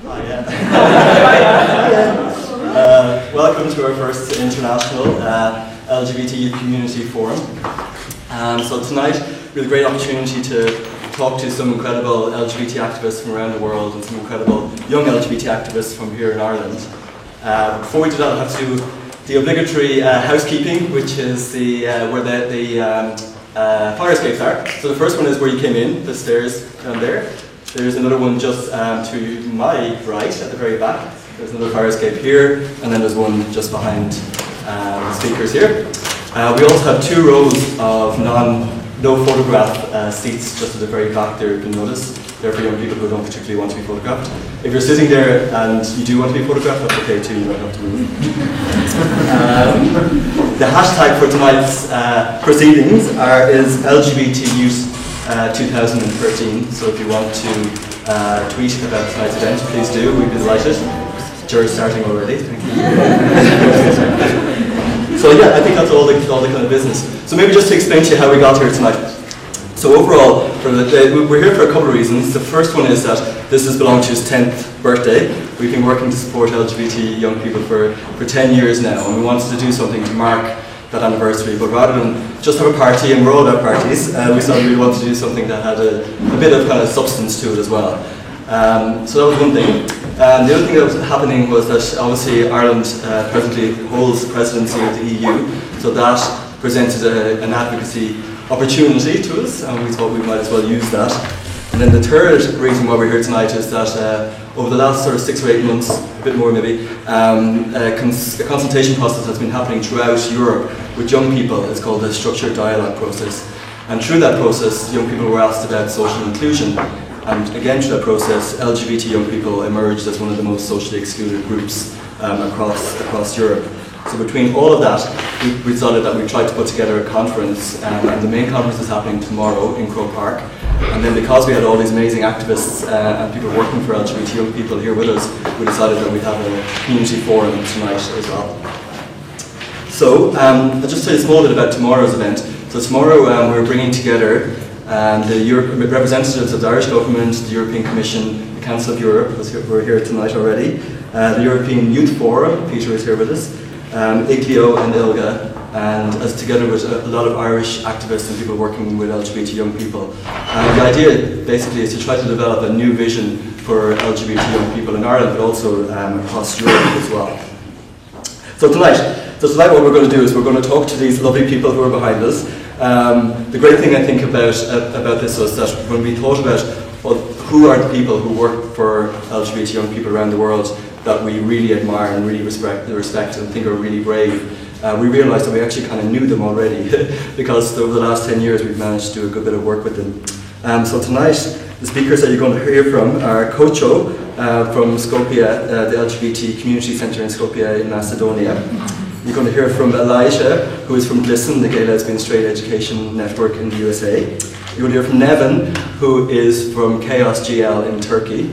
Welcome to our first international LGBT youth community forum. So tonight we have a great opportunity to talk to some incredible LGBT activists from around the world and some incredible young LGBT activists from here in Ireland. Before we do that, I'll have to do the obligatory housekeeping, which is where the fire escapes are. So the first one is where you came in, the stairs down there. There's another one just to my right at the very back. There's another fire escape here, and then there's one just behind the speakers here. We also have 2 rows of no photograph seats just at the very back there, you can notice. They're for young people who don't particularly want to be photographed. If you're sitting there and you do want to be photographed, that's okay too, you don't have to move. The hashtag for tonight's proceedings is LGBT Youth 2013. So if you want to tweet about tonight's event, please do. We'd be delighted. Jury's starting already. Thank you. So yeah, I think that's all the kind of business. So maybe just to explain to you how we got here tonight. So overall, we're here for a couple of reasons. The first one is that this has belonged to his 10th birthday. We've been working to support LGBT young people for 10 years now, and we wanted to do something to mark that anniversary. But rather than just have a party, and we're all about parties, we thought we wanted to do something that had a bit of kind of substance to it as well. So that was one thing. The other thing that was happening was that obviously Ireland presently holds the presidency of the EU, so that presented an advocacy opportunity to us, and we thought we might as well use that. And then the third reason why we're here tonight is that over the last sort of 6 or 8 months, a bit more maybe, a consultation process has been happening throughout Europe with young people. It's called the Structured Dialogue Process. And through that process, young people were asked about social inclusion. And again, through that process, LGBT young people emerged as one of the most socially excluded groups across Europe. So between all of that, we decided that we tried to put together a conference, and the main conference is happening tomorrow in Croke Park. And then because we had all these amazing activists and people working for LGBT young people here with us, we decided that we'd have a community forum tonight as well. So I'll just tell you a small bit about tomorrow's event. So tomorrow we're bringing together the representatives of the Irish Government, the European Commission, the Council of Europe, we're here tonight already, the European Youth Forum, Peter is here with us, IGLIO and ILGA, and as together with a lot of Irish activists and people working with LGBT young people. The idea basically is to try to develop a new vision for LGBT young people in Ireland, but also across Europe as well. So tonight what we're going to do is we're going to talk to these lovely people who are behind us. The great thing I think about this was that when we thought about who are the people who work for LGBT young people around the world that we really admire and really respect and think are really brave, we realised that we actually kind of knew them already because over the last 10 years we've managed to do a good bit of work with them. So tonight the speakers that you're going to hear from are Kocho from Skopje, the LGBT Community Centre in Skopje in Macedonia. You're going to hear from Elijah, who is from GLSEN, the Gay Lesbian Straight Education Network in the USA. You're going to hear from Nevin, who is from Chaos GL in Turkey.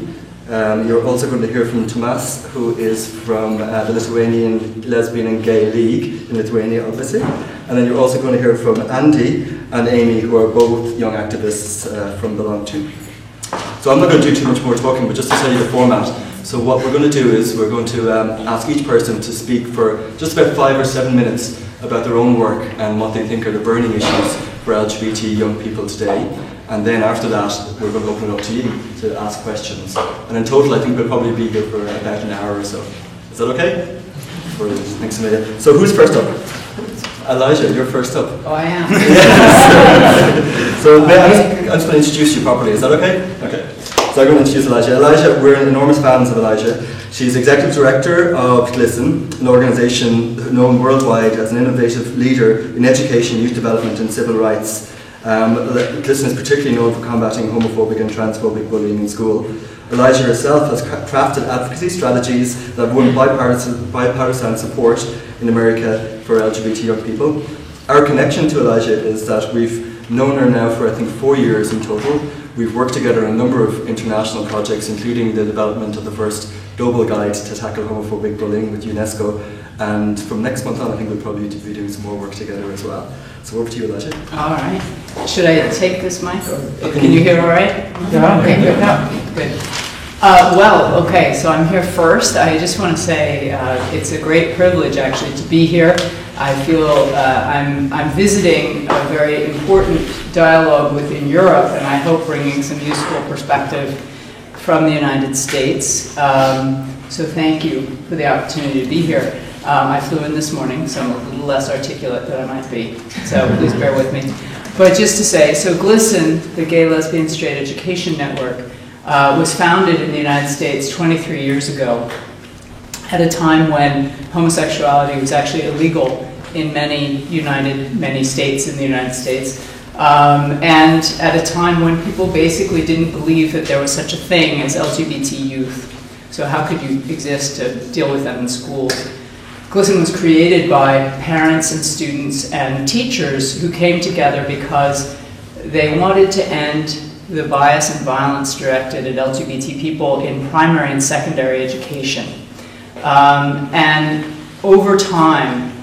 You're also going to hear from Tomas, who is from the Lithuanian Lesbian and Gay League in Lithuania, obviously. And then you're also going to hear from Andy and Amy, who are both young activists from Belong To. So I'm not going to do too much more talking, but just to tell you the format. So what we're going to do is we're going to ask each person to speak for just about 5 or 7 minutes about their own work and what they think are the burning issues for LGBT young people today. And then after that, we're going to open it up to you to ask questions. And in total, I think we'll probably be here for about an hour or so. Is that okay? Brilliant. Thanks, Amelia. So who's first up? Elijah, you're first up. Oh, I am? Yes. So I'm just going to introduce you properly. Is that okay? Okay. So I'm going to introduce Elijah. Elijah, we're enormous fans of Elijah. She's Executive Director of GLSEN, an organisation known worldwide as an innovative leader in education, youth development and civil rights. GLSEN is particularly known for combating homophobic and transphobic bullying in school. Elijah herself has crafted advocacy strategies that have won bipartisan support in America for LGBT young people. Our connection to Elijah is that we've known her now for I think 4 years in total. We've worked together on a number of international projects, including the development of the first global guide to tackle homophobic bullying with UNESCO. And from next month on, I think we'll probably be doing some more work together as well. So over to you, Elijah. All right. Should I take this mic? Or can you hear all right? Yeah. Okay, good. No, good. Well, okay, so I'm here first. I just want to say it's a great privilege, actually, to be here. I feel I'm visiting a very important dialogue within Europe, and I hope bringing some useful perspective from the United States. So thank you for the opportunity to be here. I flew in this morning, so I'm a little less articulate than I might be, so please bear with me. But just to say, so GLSEN, the Gay, Lesbian, Straight Education Network, was founded in the United States 23 years ago at a time when homosexuality was actually illegal in many states in the United States, and at a time when people basically didn't believe that there was such a thing as LGBT youth. So how could you exist to deal with them in schools? GLSEN was created by parents and students and teachers who came together because they wanted to end the bias and violence directed at LGBT people in primary and secondary education. And over time,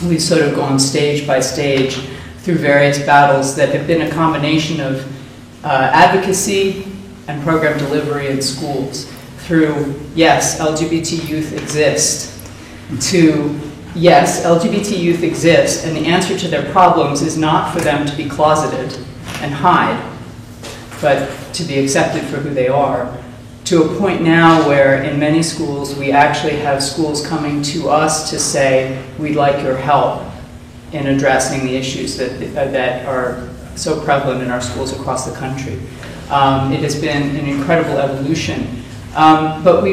we've sort of gone stage by stage through various battles that have been a combination of advocacy and program delivery in schools through, yes, LGBT youth exist, to, yes, LGBT youth exist, and the answer to their problems is not for them to be closeted and hide, but to be accepted for who they are, to a point now where in many schools we actually have schools coming to us to say, we'd like your help in addressing the issues that are so prevalent in our schools across the country. It has been an incredible evolution. But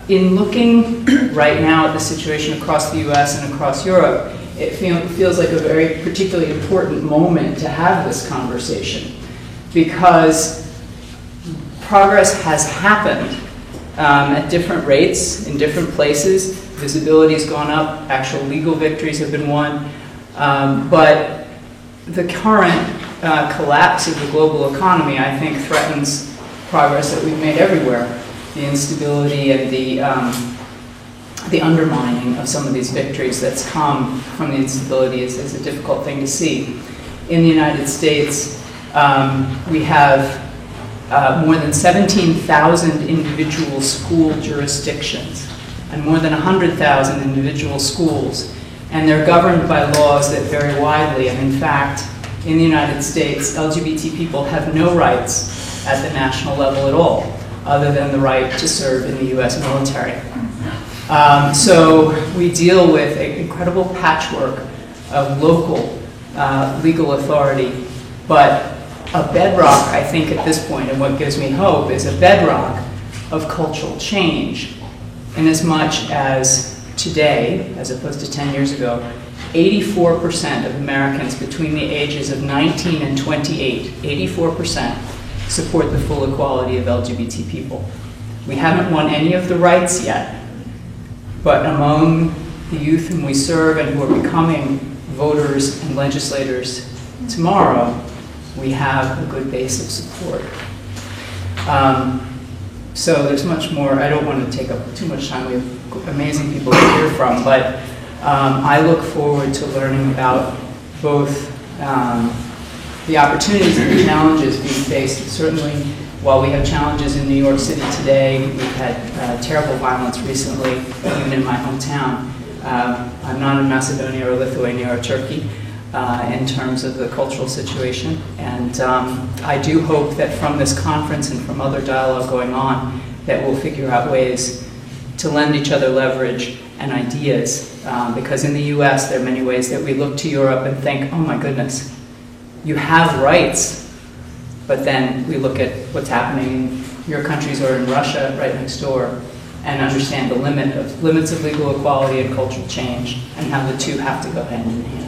in looking right now at the situation across the US and across Europe, it feels like a very particularly important moment to have this conversation, because progress has happened at different rates in different places. Visibility's gone up, actual legal victories have been won, but the current collapse of the global economy, I think, threatens progress that we've made everywhere. The instability and the undermining of some of these victories that's come from the instability is a difficult thing to see. In the United States, we have more than 17,000 individual school jurisdictions and more than 100,000 individual schools. And they're governed by laws that vary widely. And in fact, in the United States, LGBT people have no rights at the national level at all, other than the right to serve in the US military. So we deal with an incredible patchwork of local legal authority, but a bedrock, I think, at this point, and what gives me hope, is a bedrock of cultural change, in as much as today, as opposed to 10 years ago, 84% of Americans between the ages of 19 and 28, 84%, support the full equality of LGBT people. We haven't won any of the rights yet, but among the youth whom we serve and who are becoming voters and legislators tomorrow, we have a good base of support. So there's much more. I don't want to take up too much time. We have amazing people to hear from, but I look forward to learning about both the opportunities and the challenges being faced. Certainly, while we have challenges in New York City today, we've had terrible violence recently, even in my hometown. I'm not in Macedonia or Lithuania or Turkey in terms of the cultural situation. And I do hope that from this conference and from other dialogue going on, that we'll figure out ways to lend each other leverage and ideas. Because in the US, there are many ways that we look to Europe and think, oh my goodness, you have rights, but then we look at what's happening in your countries or in Russia right next door and understand the limits of legal equality and cultural change and how the two have to go hand in hand.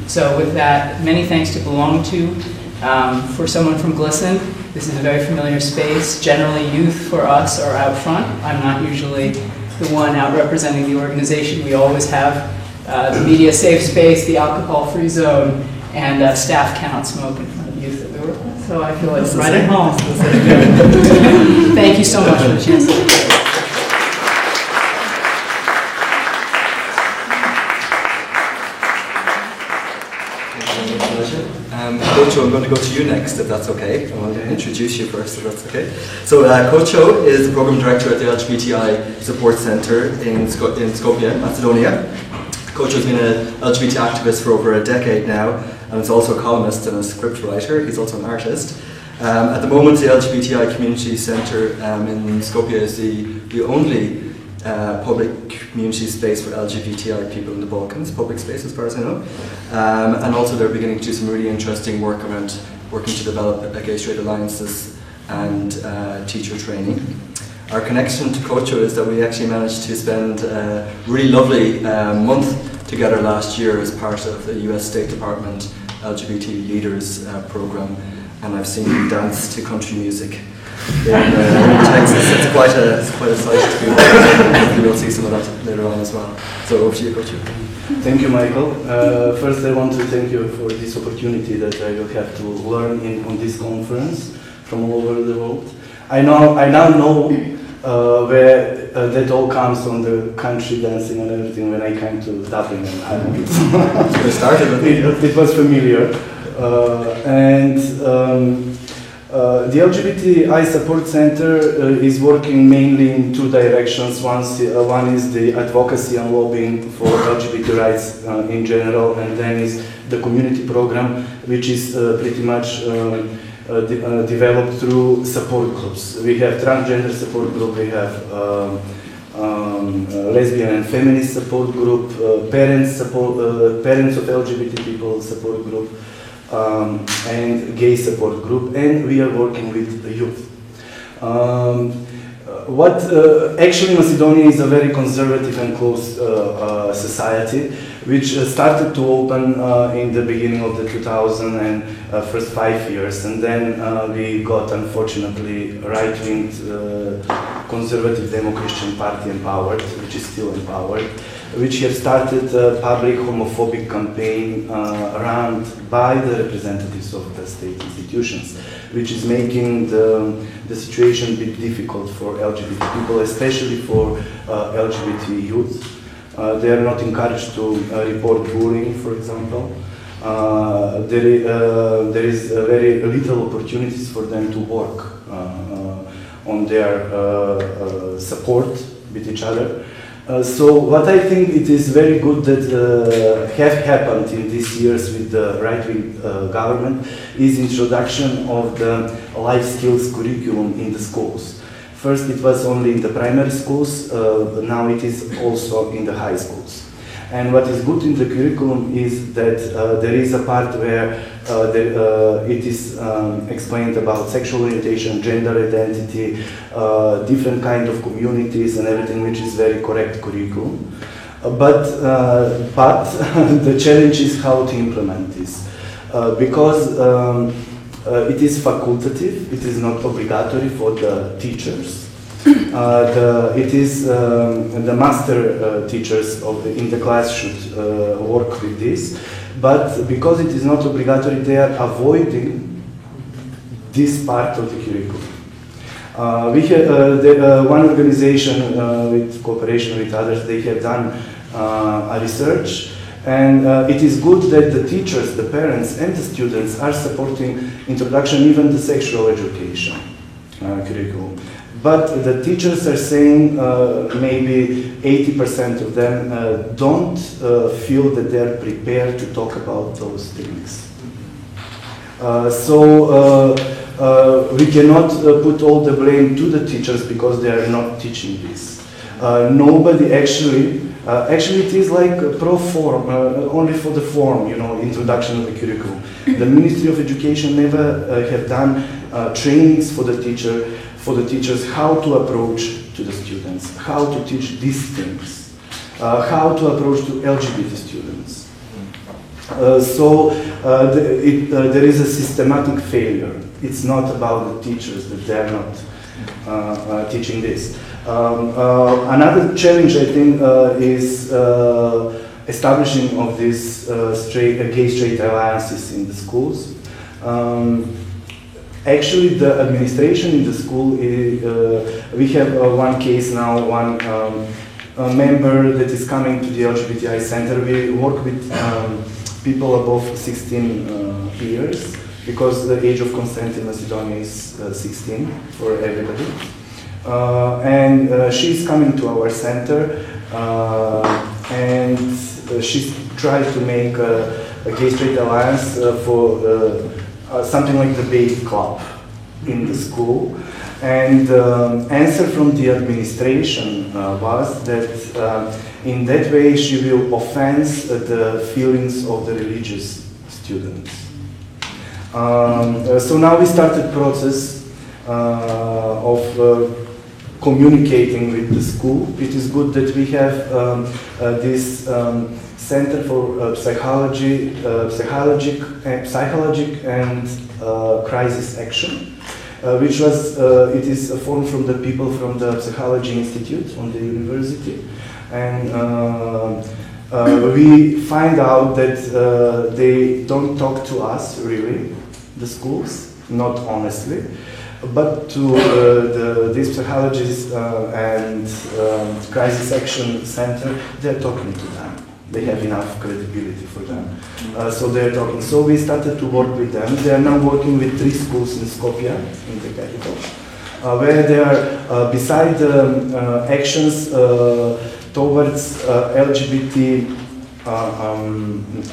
So with that, many thanks to Belong To. For someone from GLSEN, this is a very familiar space. Generally, youth for us are out front. I'm not usually the one out representing the organization. We always have the media safe space, the alcohol-free zone, and staff cannot smoke in front of youth that we work with. So I feel like it's right at home. Thank you so much for the chance. Kocho, I'm going to go to you next, if that's okay. I want to introduce you first, if that's okay. So Kocho is the Program Director at the LGBTI Support Centre in Skopje, Macedonia. Kocho has been an LGBT activist for over a decade now, and is also a columnist and a script writer. He's also an artist. At the moment, the LGBTI Community Centre in Skopje is the only public community space for LGBTI people in the Balkans, public space as far as I know. And also they're beginning to do some really interesting work around working to develop gay-straight alliances and teacher training. Our connection to Kocho is that we actually managed to spend a really lovely month together last year as part of the US State Department LGBT Leaders Program, and I've seen him dance to country music in Texas. It's quite a sight to be. Hopefully we'll see some of that later on as well. So over to you, Kocho. Thank you, Michael. First I want to thank you for this opportunity that I will have to learn on this conference from all over the world. I now know where that all comes on the country dancing and everything when I came to Dublin and Ireland. It was familiar. The LGBTI Support Center is working mainly in two directions. One is the advocacy and lobbying for LGBT rights in general, and then is the community program, which is pretty much developed through support groups. We have transgender support group, we have lesbian and feminist support group, parents of LGBT people support group, and gay support group, and we are working with the youth. Actually Macedonia is a very conservative and closed society, which started to open in the beginning of the 2000 and first 5 years, and then we got unfortunately right-wing conservative Demo-Christian party empowered, which is still empowered, which have started a public homophobic campaign run by the representatives of the state institutions, which is making the situation a bit difficult for LGBT people, especially for LGBT youth. They are not encouraged to report bullying, for example. There is very little opportunities for them to work on their support with each other. So what I think it is very good that have happened in these years with the right-wing government is introduction of the life skills curriculum in the schools. First it was only in the primary schools, now it is also in the high schools. And what is good in the curriculum is that there is a part where it is explained about sexual orientation, gender identity, different kind of communities and everything, which is very correct curriculum. But the challenge is how to implement this. Because it is facultative, it is not obligatory for the teachers. It is the master teachers in the class should work with this, but because it is not obligatory, they are avoiding this part of the curriculum. We have one organization with cooperation with others, they have done a research, and it is good that the teachers, the parents and the students are supporting introduction, even the sexual education curriculum. But the teachers are saying maybe 80% of them don't feel that they are prepared to talk about those things. We cannot put all the blame to the teachers because they are not teaching this. Nobody actually it is like pro form, only for the form, you know, introduction of the curriculum. The Ministry of Education never have done trainings for the teachers how to approach to the students, how to teach these things, how to approach to LGBT students. There is a systematic failure. It's not about the teachers that they are not teaching this. Another challenge, I think, is establishing of these gay-straight alliances in the schools. Actually, the administration in the school, we have one case now, one member that is coming to the LGBTI center. We work with people above 16 years, because the age of consent in Macedonia is 16 for everybody. And she's coming to our center, and she's trying to make a gay-straight alliance for something like the baby club in the school. And answer from the administration was that in that way she will offense the feelings of the religious students. So now we started process of communicating with the school. It is good that we have this Center for Psychologic and Crisis Action, which was, it is formed from the people from the Psychology Institute on the university. And we find out that they don't talk to us, really, the schools, not honestly, but to these psychologists and Crisis Action Center, they're talking to them. They have enough credibility for them. So they're talking. So we started to work with them. They are now working with 3 schools in Skopje, in the capital, where they are, beside the actions towards LGBT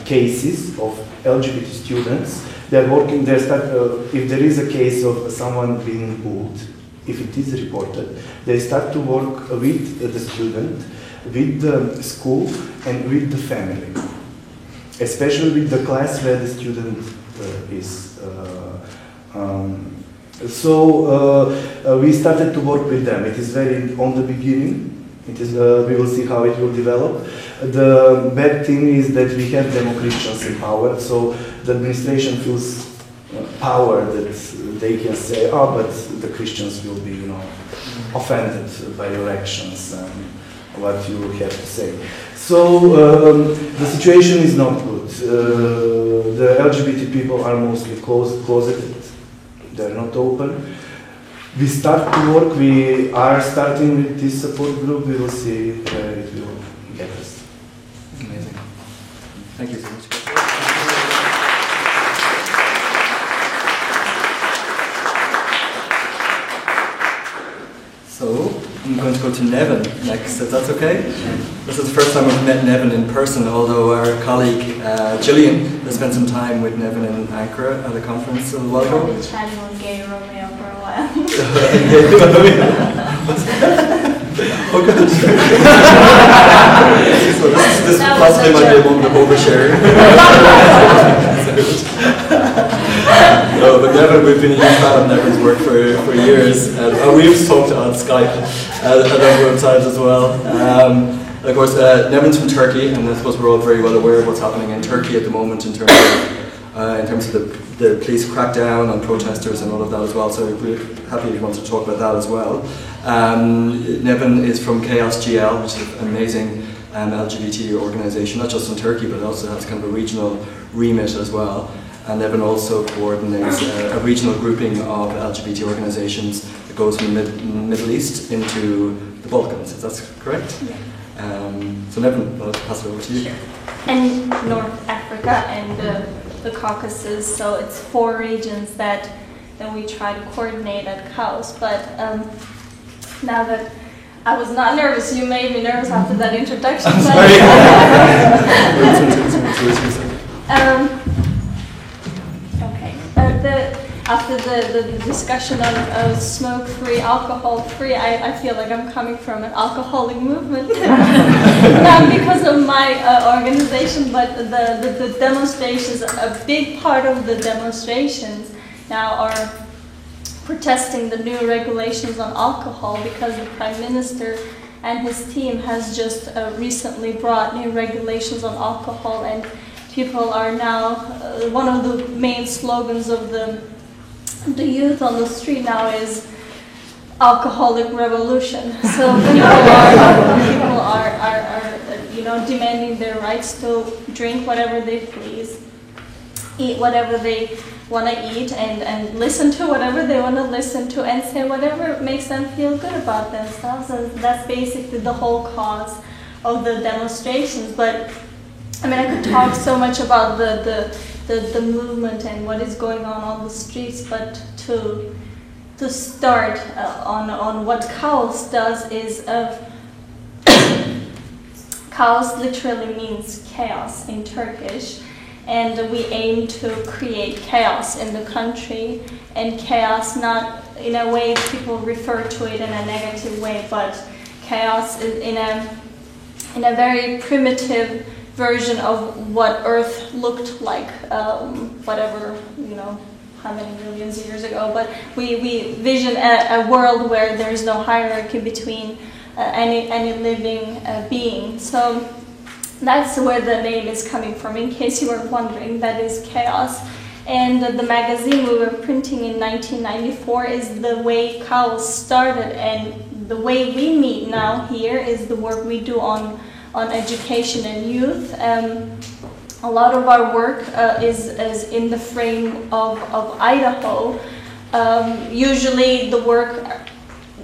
cases of LGBT students, they are working, if there is a case of someone being bullied, if it is reported, they start to work with the student, with the school, and with the family, especially with the class where the student is. So we started to work with them. It is very on the beginning. It is, we will see how it will develop. The bad thing is that we have demo-Christians in power, so the administration feels power that they can say, oh, but the Christians will be, offended by your actions and what you have to say. So the situation is not good. The LGBT people are mostly closeted. They're not open. We start to work. We are starting with this support group. We will see where it will get us. Amazing. Thank you so much. So I'm going to go to Nevin next, if that's okay. This is the first time we've met Nevin in person, although our colleague Gillian has spent some time with Nevin in Ankara at a conference a while ago. I've been chatting on Gay Romeo for a while. Okay. So this possibly might be a moment of oversharing. No, but Nevin, we've been a huge fan of Nevin's work for years, and we've talked on Skype a number of times as well. Of course, Nevin's from Turkey, and I suppose we're all very well aware of what's happening in Turkey at the moment in terms of the police crackdown on protesters and all of that as well. So we're happy if you want to talk about that as well. Nevin is from Chaos GL, which is an amazing LGBT organisation, not just in Turkey, but also has kind of a regional remit as well. And Nevin also coordinates a regional grouping of LGBT organisations that goes from the Middle East into the Balkans. Is that correct? Yeah. So Nevin, I'll pass it over to you. Sure. And North Africa and the Caucasus, so it's 4 regions that we try to coordinate at CAUS. But now that I was not nervous, you made me nervous after that introduction. Sorry. After the discussion of smoke-free, alcohol-free, I feel like I'm coming from an alcoholic movement. Not because of my organization, but the demonstrations, a big part of the demonstrations now are protesting the new regulations on alcohol, because the Prime Minister and his team has just recently brought new regulations on alcohol, and people are now, one of the main slogans of the youth on the street now is alcoholic revolution. So people are demanding their rights to drink whatever they please, eat whatever they want to eat, and listen to whatever they want to listen to, and say whatever makes them feel good about themselves. And that's basically the whole cause of the demonstrations. But I mean, I could talk so much about the the movement and what is going on the streets, but to start on what Kaos does is Kaos literally means chaos in Turkish, and we aim to create chaos in the country, and chaos not in a way people refer to it in a negative way, but chaos is in a very primitive version of what Earth looked like, whatever, how many millions of years ago, but we vision a world where there's no hierarchy between any living being. So that's where the name is coming from, in case you were wondering. That is chaos. And the magazine we were printing in 1994 is the way Kaos started, and the way we meet now here is the work we do on education and youth. A lot of our work is in the frame of Idaho. Usually the work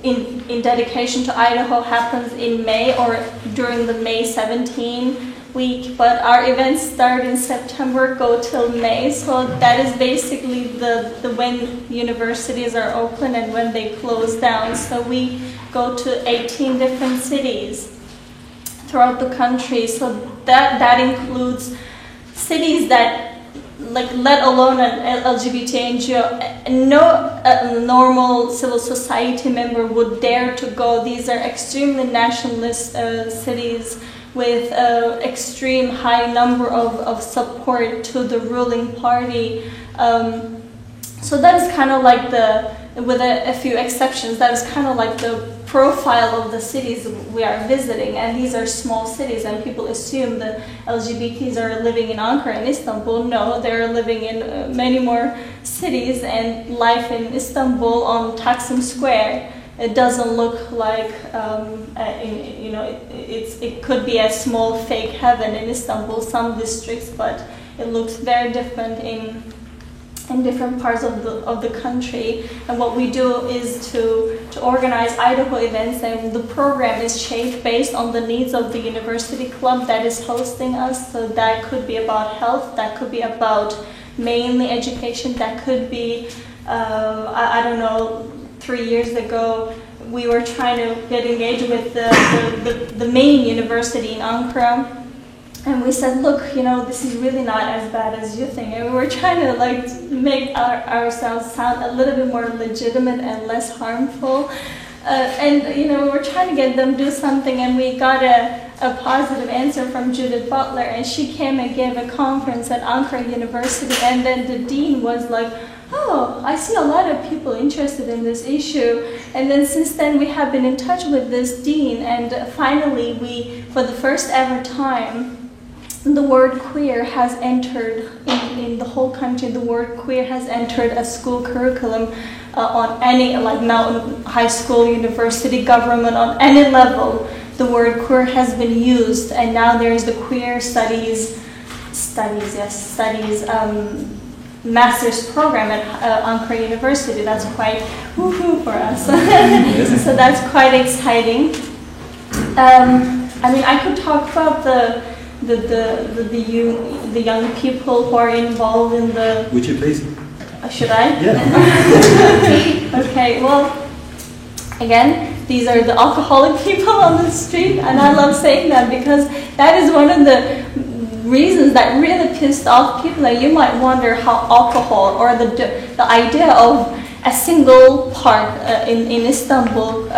in dedication to Idaho happens in May or during the May 17 week, but our events start in September, go till May, so that is basically the when universities are open and when they close down. So we go to 18 different cities throughout the country, so that includes cities that, like, let alone an LGBT NGO, no normal civil society member would dare to go. These are extremely nationalist cities with extreme high number of support to the ruling party. So that is kind of like with a few exceptions, that is kind of like the profile of the cities we are visiting, and these are small cities, and people assume that LGBTs are living in Ankara and Istanbul. No, they're living in many more cities, and life in Istanbul on Taksim Square, it doesn't look like, it could be a small fake heaven in Istanbul, some districts, but it looks very different in different parts of the country. And what we do is to organize Idaho events, and the program is shaped based on the needs of the university club that is hosting us. So that could be about health, that could be about mainly education, that could be, I don't know, 3 years ago we were trying to get engaged with the main university in Ankara. And we said, look, this is really not as bad as you think. And we were trying to make ourselves sound a little bit more legitimate and less harmful. And we were trying to get them to do something, and we got a positive answer from Judith Butler, and she came and gave a conference at Ankara University, and then the dean was like, oh, I see a lot of people interested in this issue. And then since then we have been in touch with this dean, and finally for the first ever time, the word queer has entered in the whole country. The word queer has entered a school curriculum on any, now in high school, university, government, on any level. The word queer has been used, and now there's the queer studies, master's program at Ankara University. That's quite woohoo for us. So that's quite exciting. I could talk about the young people who are involved in the... Would you please? Should I? Yeah. Okay, well, again, these are the alcoholic people on the street, and I love saying that because that is one of the reasons that really pissed off people. Like, you might wonder how alcohol or the idea of a single park in Istanbul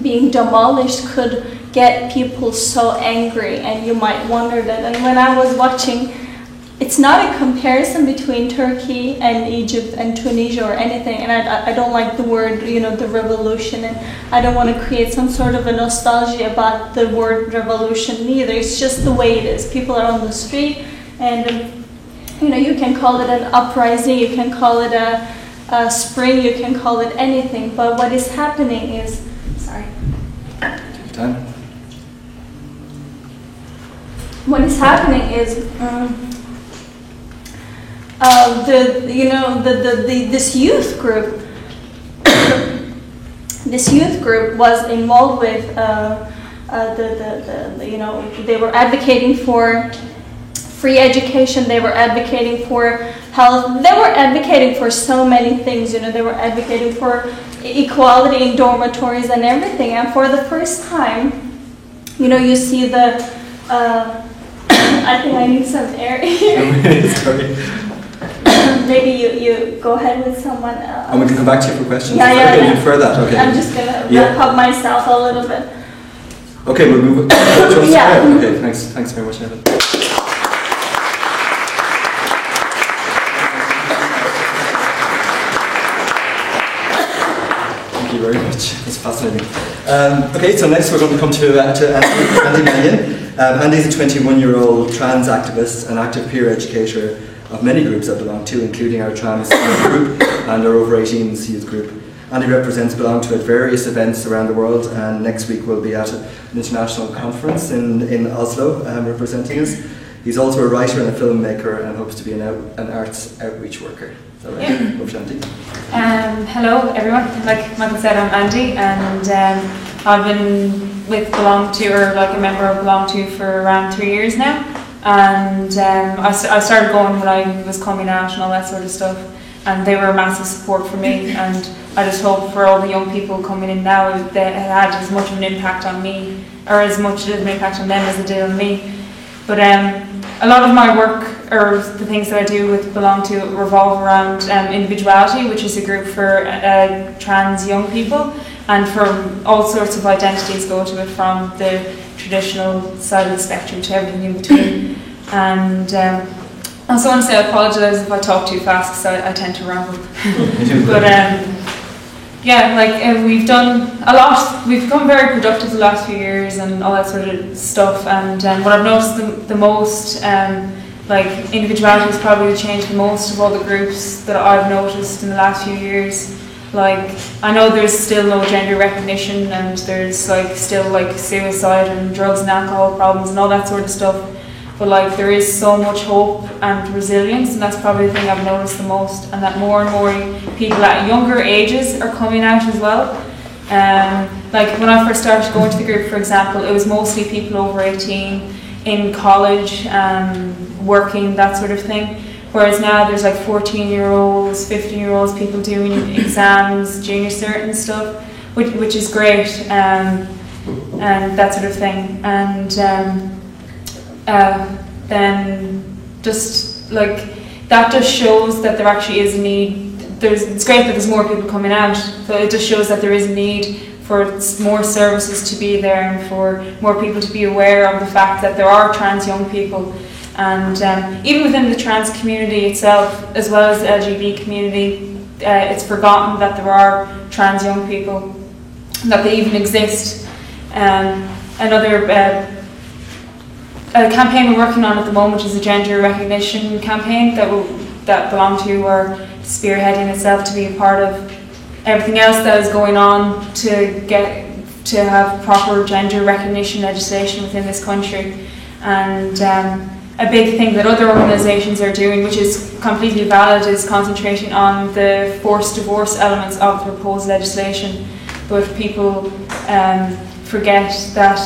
being demolished could get people so angry, and you might wonder that. And when I was watching, it's not a comparison between Turkey and Egypt and Tunisia or anything, and I don't like the word, the revolution, and I don't want to create some sort of a nostalgia about the word revolution neither. It's just the way it is. People are on the street, and you can call it an uprising, you can call it a spring, you can call it anything, but what is happening is, sorry. Take your time. What is happening is this youth group. This youth group was involved with they were advocating for free education, they were advocating for health, they were advocating for so many things, you know, they were advocating for equality in dormitories and everything. And for the first time, you know, you see the, I think I need some air here. Sorry. Maybe you go ahead with someone else. And we can come back to you for questions. Yeah, Okay, yeah. you prefer that, okay. I'm just gonna Yeah. wrap up myself a little bit. Okay, we'll move. Yeah. Okay, thanks very much, Evan. Thank you very much. That's fascinating. Okay, so next we're going to come to Andy Mannion. Andy's a 21-year-old trans activist and active peer educator of many groups I belong to, including our trans group and our over 18s youth group. Andy represents Belong to at various events around the world, and next week we'll be at an international conference in Oslo representing us. He's also a writer and a filmmaker and hopes to be an arts outreach worker. Is that right? Yeah. Over to Andy. Hello everyone, like Michael said, I'm Andy, and I've been with Belong to, or like a member of Belong to, for around 3 years now. And I started going when I was coming out and all that sort of stuff, and they were a massive support for me, and I just hope for all the young people coming in now that it had as much of an impact on me, or as much of an impact on them as it did on me. But a lot of my work, or the things that I do with Belong to, revolve around Individuality, which is a group for trans young people, and for all sorts of identities go to it, from the traditional side of the spectrum to everything in between. And I also want to say I apologise if I talk too fast, because I tend to ramble. But yeah, like we've done a lot. We've become very productive the last few years and all that sort of stuff. And what I've noticed the most, like Individuality has probably changed the most of all the groups that I've noticed in the last few years. Like, I know there's still no gender recognition, and there's like still like suicide and drugs and alcohol problems and all that sort of stuff. But like, there is so much hope and resilience, and that's probably the thing I've noticed the most, and that more and more people at younger ages are coming out as well. Like when I first started going to the group, for example, it was mostly people over 18 in college, working, that sort of thing. Whereas now there's like 14-year-olds, 15-year-olds, people doing exams, junior cert and stuff, which is great, and that sort of thing. And then just like that just shows that there actually is a need. It's great that there's more people coming out, but it just shows that there is a need for more services to be there, and for more people to be aware of the fact that there are trans young people. And even within the trans community itself, as well as the LGBT community, it's forgotten that there are trans young people, that they even exist. Another campaign we're working on at the moment is a gender recognition campaign that Belong to are spearheading itself to be a part of everything else that is going on to have proper gender recognition legislation within this country. And a big thing that other organisations are doing, which is completely valid, is concentrating on the forced divorce elements of the proposed legislation. But people forget that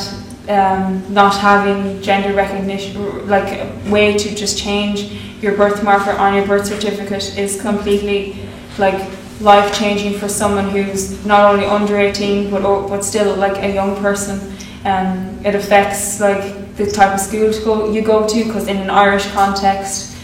not having gender recognition, like a way to just change your birth marker on your birth certificate, is completely like life-changing for someone who's not only under 18 but still like a young person. It affects like the type of school you go to, because in an Irish context,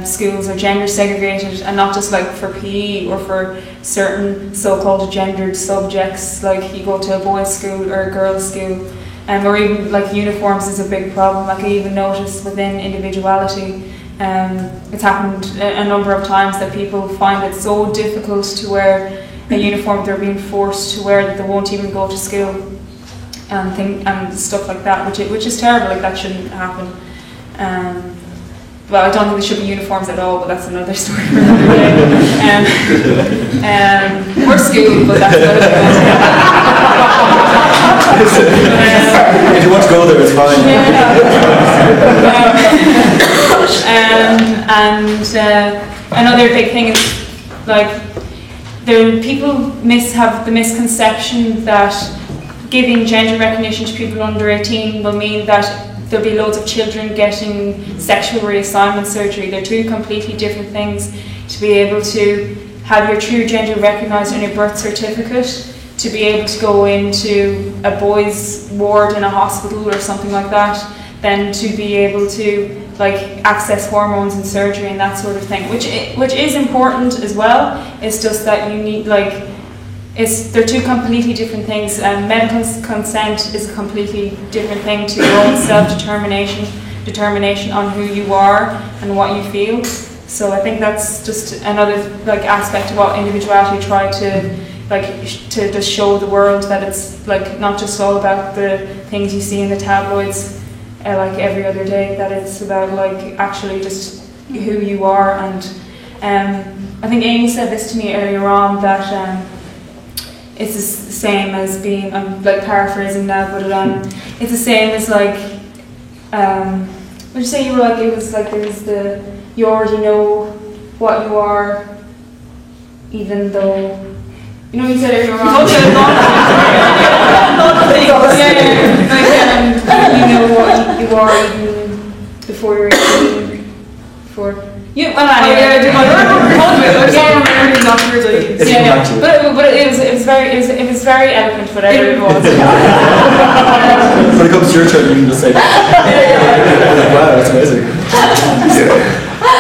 schools are gender segregated, and not just like for PE or for certain so-called gendered subjects, like you go to a boys' school or a girls' school, or even like uniforms is a big problem. Like I even noticed within Individuality, it's happened a number of times that people find it so difficult to wear a uniform they're being forced to wear that they won't even go to school. And stuff like that, which is terrible. Like that shouldn't happen. Well, I don't think there should be uniforms at all, but that's another story for another day. Or school, but that's another day. If you want to go there, it's fine. Another big thing is like people have the misconception that giving gender recognition to people under 18 will mean that there'll be loads of children getting sexual reassignment surgery. They're two completely different things. To be able to have your true gender recognised on your birth certificate, to be able to go into a boys' ward in a hospital or something like that, then to be able to like access hormones and surgery and that sort of thing, which is important as well. It's just that you need like, they're two completely different things. Medical consent is a completely different thing to your own determination on who you are and what you feel. So I think that's just another like aspect of what individuality try to to just show the world, that it's like not just all about the things you see in the tabloids like every other day, that it's about like actually just who you are. And I think Amy said this to me earlier on, that it's the same as being, I'm like paraphrasing now, but it's the same as like would you say you were like, it was like there was you already know what you are, even though, you know, you said earlier on. You know what you are even before you're 18. Before you. But it was very eloquent, whatever it was. When it comes to your turn, you can just say, wow, that's amazing.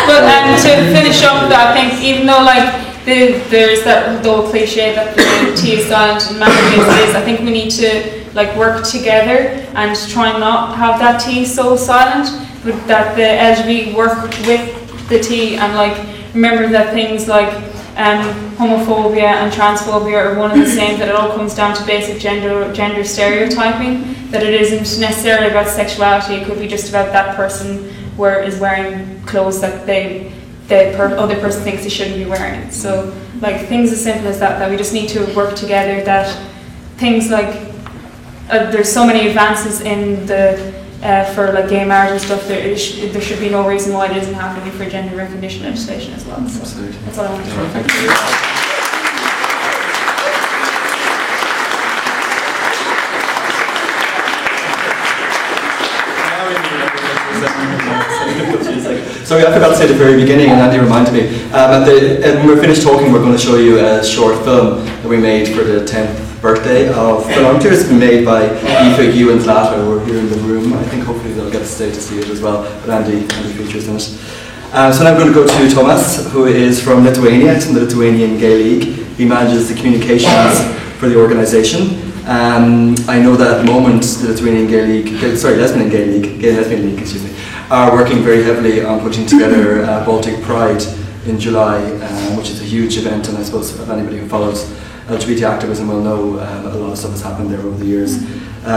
But to finish up, I think even though like there's that whole cliche that the T is silent and mandarin is, I think we need to like work together and try and not have that T so silent, but that the LGBT work with the T, and like remember that things like homophobia and transphobia are one and the same, that it all comes down to basic gender stereotyping, that it isn't necessarily about sexuality. It could be just about that person is wearing clothes that the other person thinks they shouldn't be wearing. So like things as simple as that we just need to work together, that things like there's so many advances in the for like gay marriage and stuff, there should be no reason why it isn't happening for gender recognition legislation as well. So absolutely. That's all I want to say. Thank you. Sorry, I forgot to say at the very beginning, and Andy reminded me. When we're finished talking, we're going to show you a short film that we made for the 10th birthday of Belong To. It's been made by Aoife, Hugh and Zlata, who are here in the room. I think hopefully they'll get to stay to see it as well, but Andy features in it. So now I'm going to go to Tomas, who is from Lithuania. It's in the Lithuanian Gay League. He manages the communications for the organisation. I know that at the moment the Lithuanian Gay League, Gay Lesbian League, excuse me, are working very heavily on putting together Baltic Pride in July, which is a huge event, and I suppose if anybody who follows LGBT activism will know a lot of stuff has happened there over the years.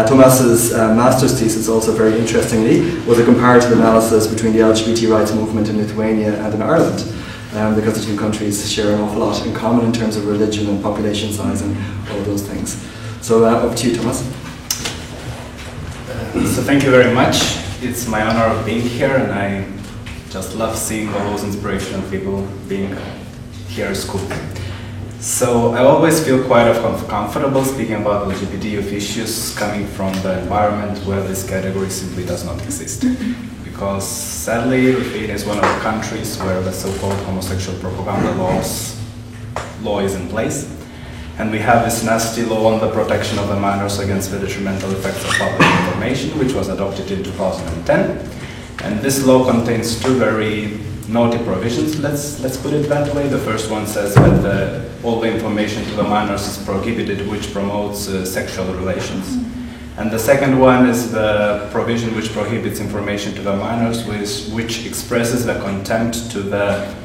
Tomas's master's thesis, also very interestingly, was a comparative analysis between the LGBT rights movement in Lithuania and in Ireland, because the two countries share an awful lot in common in terms of religion and population size and all those things. So over to you, Tomas. So thank you very much. It's my honor of being here, and I just love seeing all those inspirational people being here at school. So I always feel quite comfortable speaking about LGBT youth issues coming from the environment where this category simply does not exist. Because sadly, Lithuania is one of the countries where the so-called homosexual propaganda law is in place. And we have this nasty law on the protection of the minors against the detrimental effects of public information, which was adopted in 2010. And this law contains two very naughty provisions, let's put it that way. The first one says that all the information to the minors is prohibited which promotes sexual relations. And the second one is the provision which prohibits information to the minors which expresses the contempt to the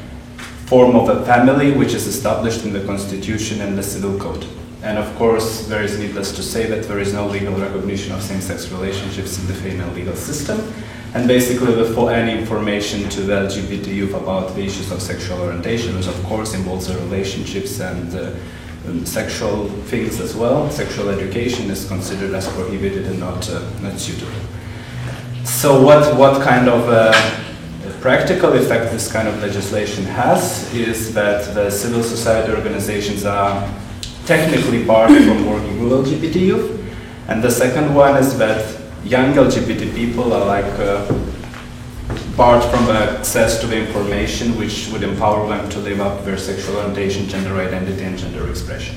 form of a family which is established in the Constitution and the Civil Code. And of course, there is needless to say that there is no legal recognition of same-sex relationships in the Lithuanian legal system. And basically, any information to the LGBT youth about the issues of sexual orientation, which of course involves the relationships and sexual things as well, sexual education is considered as prohibited and not suitable. So what kind of practical effect this kind of legislation has is that the civil society organizations are technically barred from working with LGBT youth. And the second one is that young LGBT people are like barred from access to the information which would empower them to live up their sexual orientation, gender identity, and gender expression.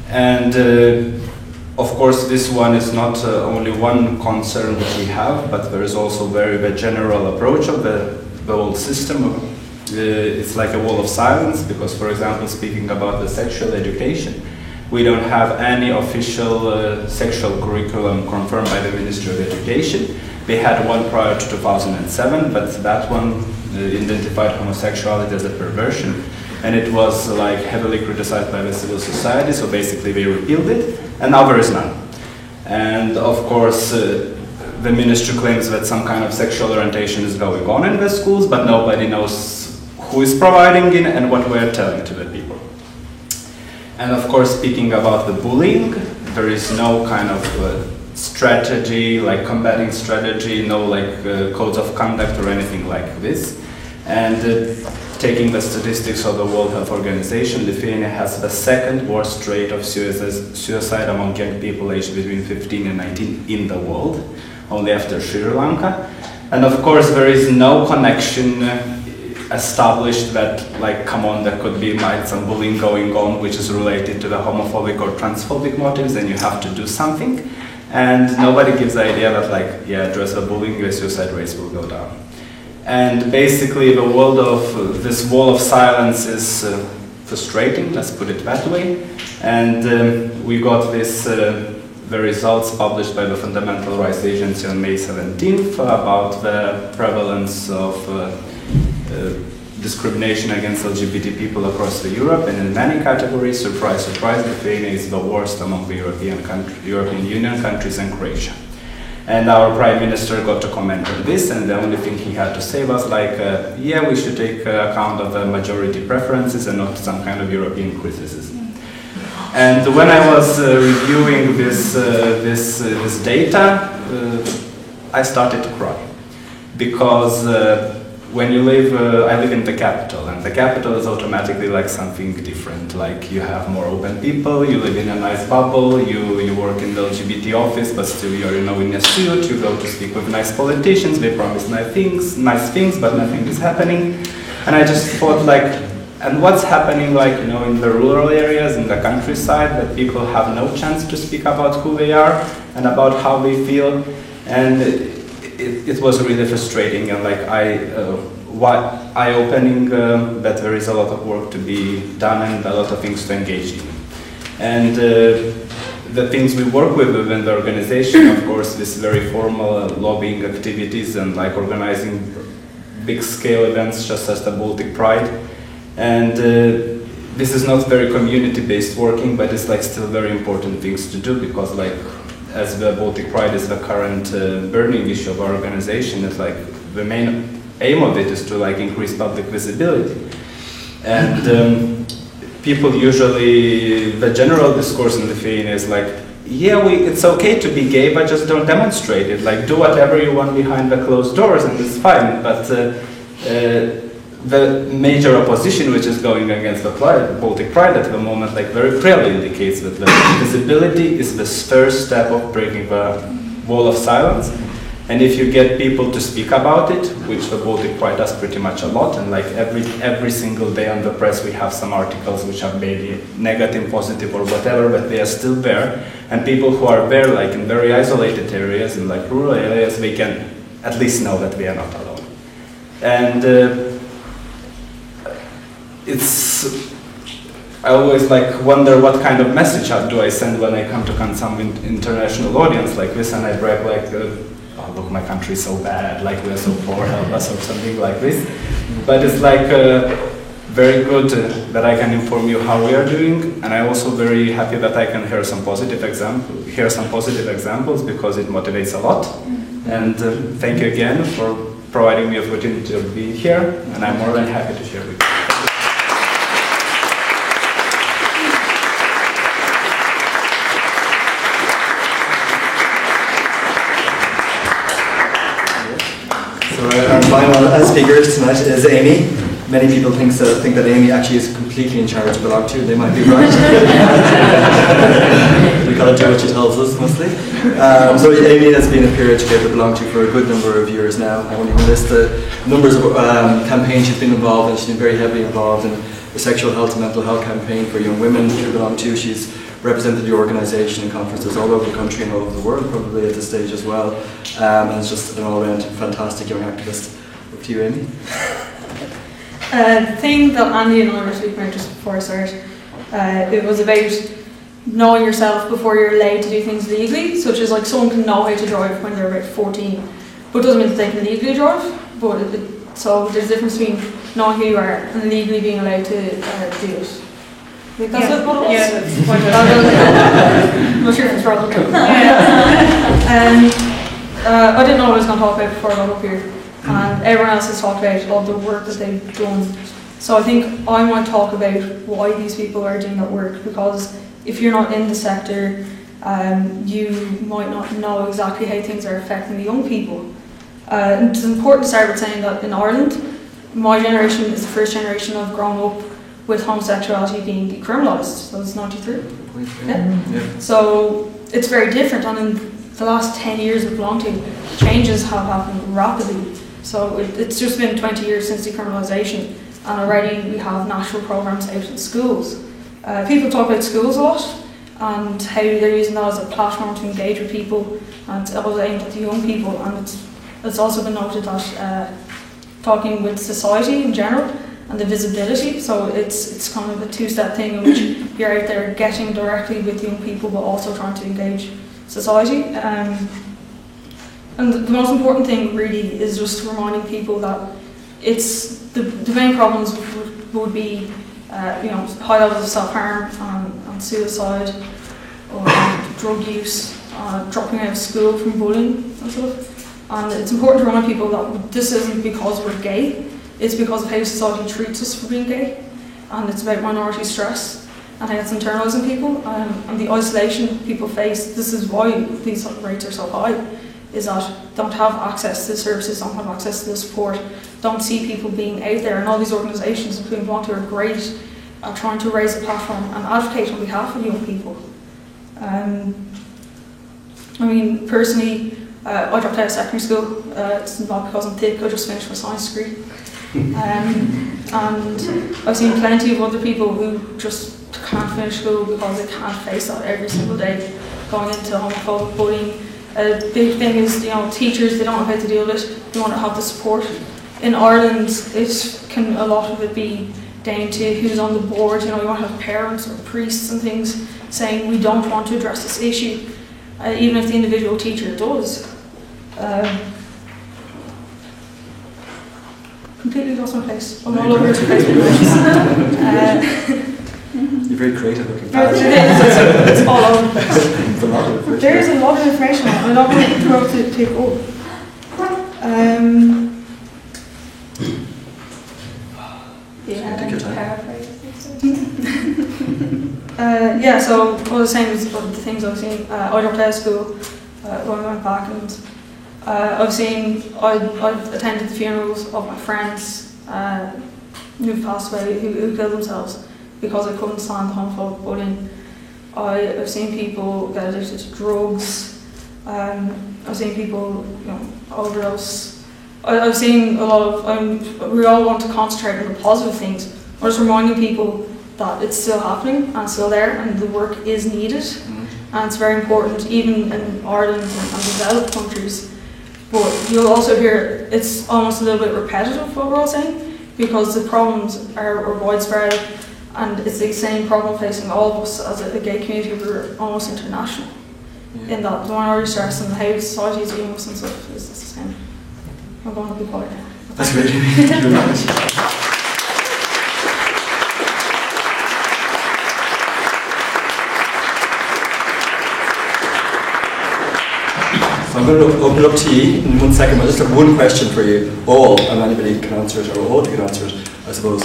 And of course, this one is not only one concern which we have, but there is also the general approach of the whole system. It's like a wall of silence, because, for example, speaking about the sexual education, we don't have any official sexual curriculum confirmed by the Ministry of Education. We had one prior to 2007, but that one identified homosexuality as a perversion, and it was like heavily criticized by the civil society, so basically they repealed it, and now there is none. And of course, the ministry claims that some kind of sexual orientation is going on in the schools, but nobody knows who is providing it and what we are telling to the people. And of course, speaking about the bullying, there is no kind of strategy, like combating strategy, no like codes of conduct or anything like this. And taking the statistics of the World Health Organization, Lithuania has the second worst rate of suicide among young people aged between 15 and 19 in the world, only after Sri Lanka. And of course, there is no connection established that, like, come on, there could be some bullying going on which is related to the homophobic or transphobic motives, and you have to do something. And nobody gives the idea that, like, yeah, address the bullying, the suicide rates will go down. And basically, the world of this wall of silence is frustrating, let's put it that way. And we got this, the results published by the Fundamental Rights Agency on May 17th about the prevalence of discrimination against LGBT people across Europe, and in many categories, surprise, surprise, Lithuania is the worst among the European Union countries and Croatia. And our Prime Minister got to comment on this, and the only thing he had to say was like, yeah, we should take account of the majority preferences and not some kind of European criticism. And when I was reviewing this data, I started to cry, because when you live, I live in the capital, and the capital is automatically like something different. Like, you have more open people, you live in a nice bubble, you work in the LGBT office, but still you're, you know, in a suit, you go to speak with nice politicians, they promise nice things, but nothing is happening. And I just thought, like, and what's happening, like, you know, in the rural areas, in the countryside, that people have no chance to speak about who they are and about how they feel. And it was really frustrating, and like eye-opening that there is a lot of work to be done and a lot of things to engage in. And the things we work with within the organization, of course, this very formal lobbying activities and like organizing big scale events such as the Baltic Pride. And this is not very community-based working, but it's like still very important things to do, because like, as the Baltic Pride is the current burning issue of our organization, it's like the main aim of it is to like increase public visibility. And people usually, the general discourse in Lithuania is like, yeah, it's okay to be gay, but just don't demonstrate it. Like, do whatever you want behind the closed doors, and it's fine. But the major opposition which is going against the Baltic Pride at the moment, like, very clearly indicates that the visibility is the first step of breaking the wall of silence. And if you get people to speak about it, which the Baltic Pride does pretty much a lot, and like every single day on the press we have some articles which are maybe negative, positive, or whatever, but they are still there. And people who are there, like in very isolated areas, in like rural areas, they can at least know that we are not alone. And I always like wonder what kind of message do I send when I come to some international audience like this, and I brag like, oh look, my country is so bad, like we're so poor, help us, or something like this. But it's like very good that I can inform you how we are doing, and I'm also very happy that I can hear some positive examples, because it motivates a lot. And thank you again for providing me the opportunity to be here, and I'm more than happy to share with you. Our final speakers tonight is Amy. Many people think that Amy actually is completely in charge of Belong To. They might be right. got to do what she tells us mostly. So Amy has been a peer educator belonged to for a good number of years now. I won't even list the numbers of campaigns she's been involved in. She's been very heavily involved in the sexual health and mental health campaign for young women she belonged to. She's represented the organisation in conferences all over the country and all over the world, probably at this stage as well. And it's just an all-round fantastic young activist. Up to you, Amy. The thing that Andy and I were speaking about just before I started, it was about knowing yourself before you're allowed to do things legally, such as like someone can know how to drive when they're about 14, but it doesn't mean that they can legally drive. So there's a difference between knowing who you are and legally being allowed to do it. I think that's what it was? Yeah, that's quite I'm not sure if it's wrong. I didn't know what I was going to talk about before I got up here. And everyone else has talked about all the work that they've done. So I think I want to talk about why these people are doing that work, because if you're not in the sector, you might not know exactly how things are affecting the young people. And it's important to start with saying that in Ireland, my generation is the first generation I've grown up with homosexuality being decriminalised. So it's 93. Yeah. So it's very different, and in the last 10 years of belong to, changes have happened rapidly. So it's just been 20 years since decriminalisation, and already we have national programmes out in schools. People talk about schools a lot and how they're using that as a platform to engage with people, and it's always aimed at the young people. And it's also been noted that talking with society in general and the visibility, so it's kind of a two-step thing in which you're out there getting directly with young people but also trying to engage society. And the most important thing really is just reminding people that it's the main problems would be high levels of self-harm and suicide, or drug use, dropping out of school from bullying and stuff. And it's important to remind people that this isn't because we're gay, it's because of how society treats us for being gay, and it's about minority stress and how it's internalising people, and the isolation people face. This is why these rates are so high, is that don't have access to the services, don't have access to the support, don't see people being out there. And all these organisations, including Belong To, are great at trying to raise a platform and advocate on behalf of young people. Personally, I dropped out of secondary school. It's not because I'm thick, I just finished my science degree. And I've seen plenty of other people who just can't finish school because they can't face that every single day, going into homophobic bullying. A big thing is, teachers, they don't know how to deal with it, they want to have the support. In Ireland, a lot of it be down to who's on the board. You want to have parents or priests and things saying we don't want to address this issue, even if the individual teacher does. Completely lost my place. I'm all over the place. You're very creative looking. It's all over the place. It's a lot of information. There is a lot of information on it. I don't want to throw to take over. Take your time. So what I was saying was the things I've seen. I dropped out of school when I went back, and I attended the funerals of my friends who passed away, who killed themselves because I couldn't stand the homophobic bullying. I've seen people get addicted to drugs. I've seen people overdose. I've seen a lot of, we all want to concentrate on the positive things. I'm just reminding people that it's still happening and still there, and the work is needed. And it's very important, even in Ireland and developed countries. But you'll also hear it's almost a little bit repetitive what we're all saying, because the problems are widespread, and it's the same problem facing all of us as a gay community. We're almost international in that the minority stress and how society is dealing with and stuff is the same. I'm going to be quiet now. That's great. Thank you very much. So I'm going to open it up to you in 1 second. I just have one question for you all, and anybody can answer it, or all you can answer it, I suppose.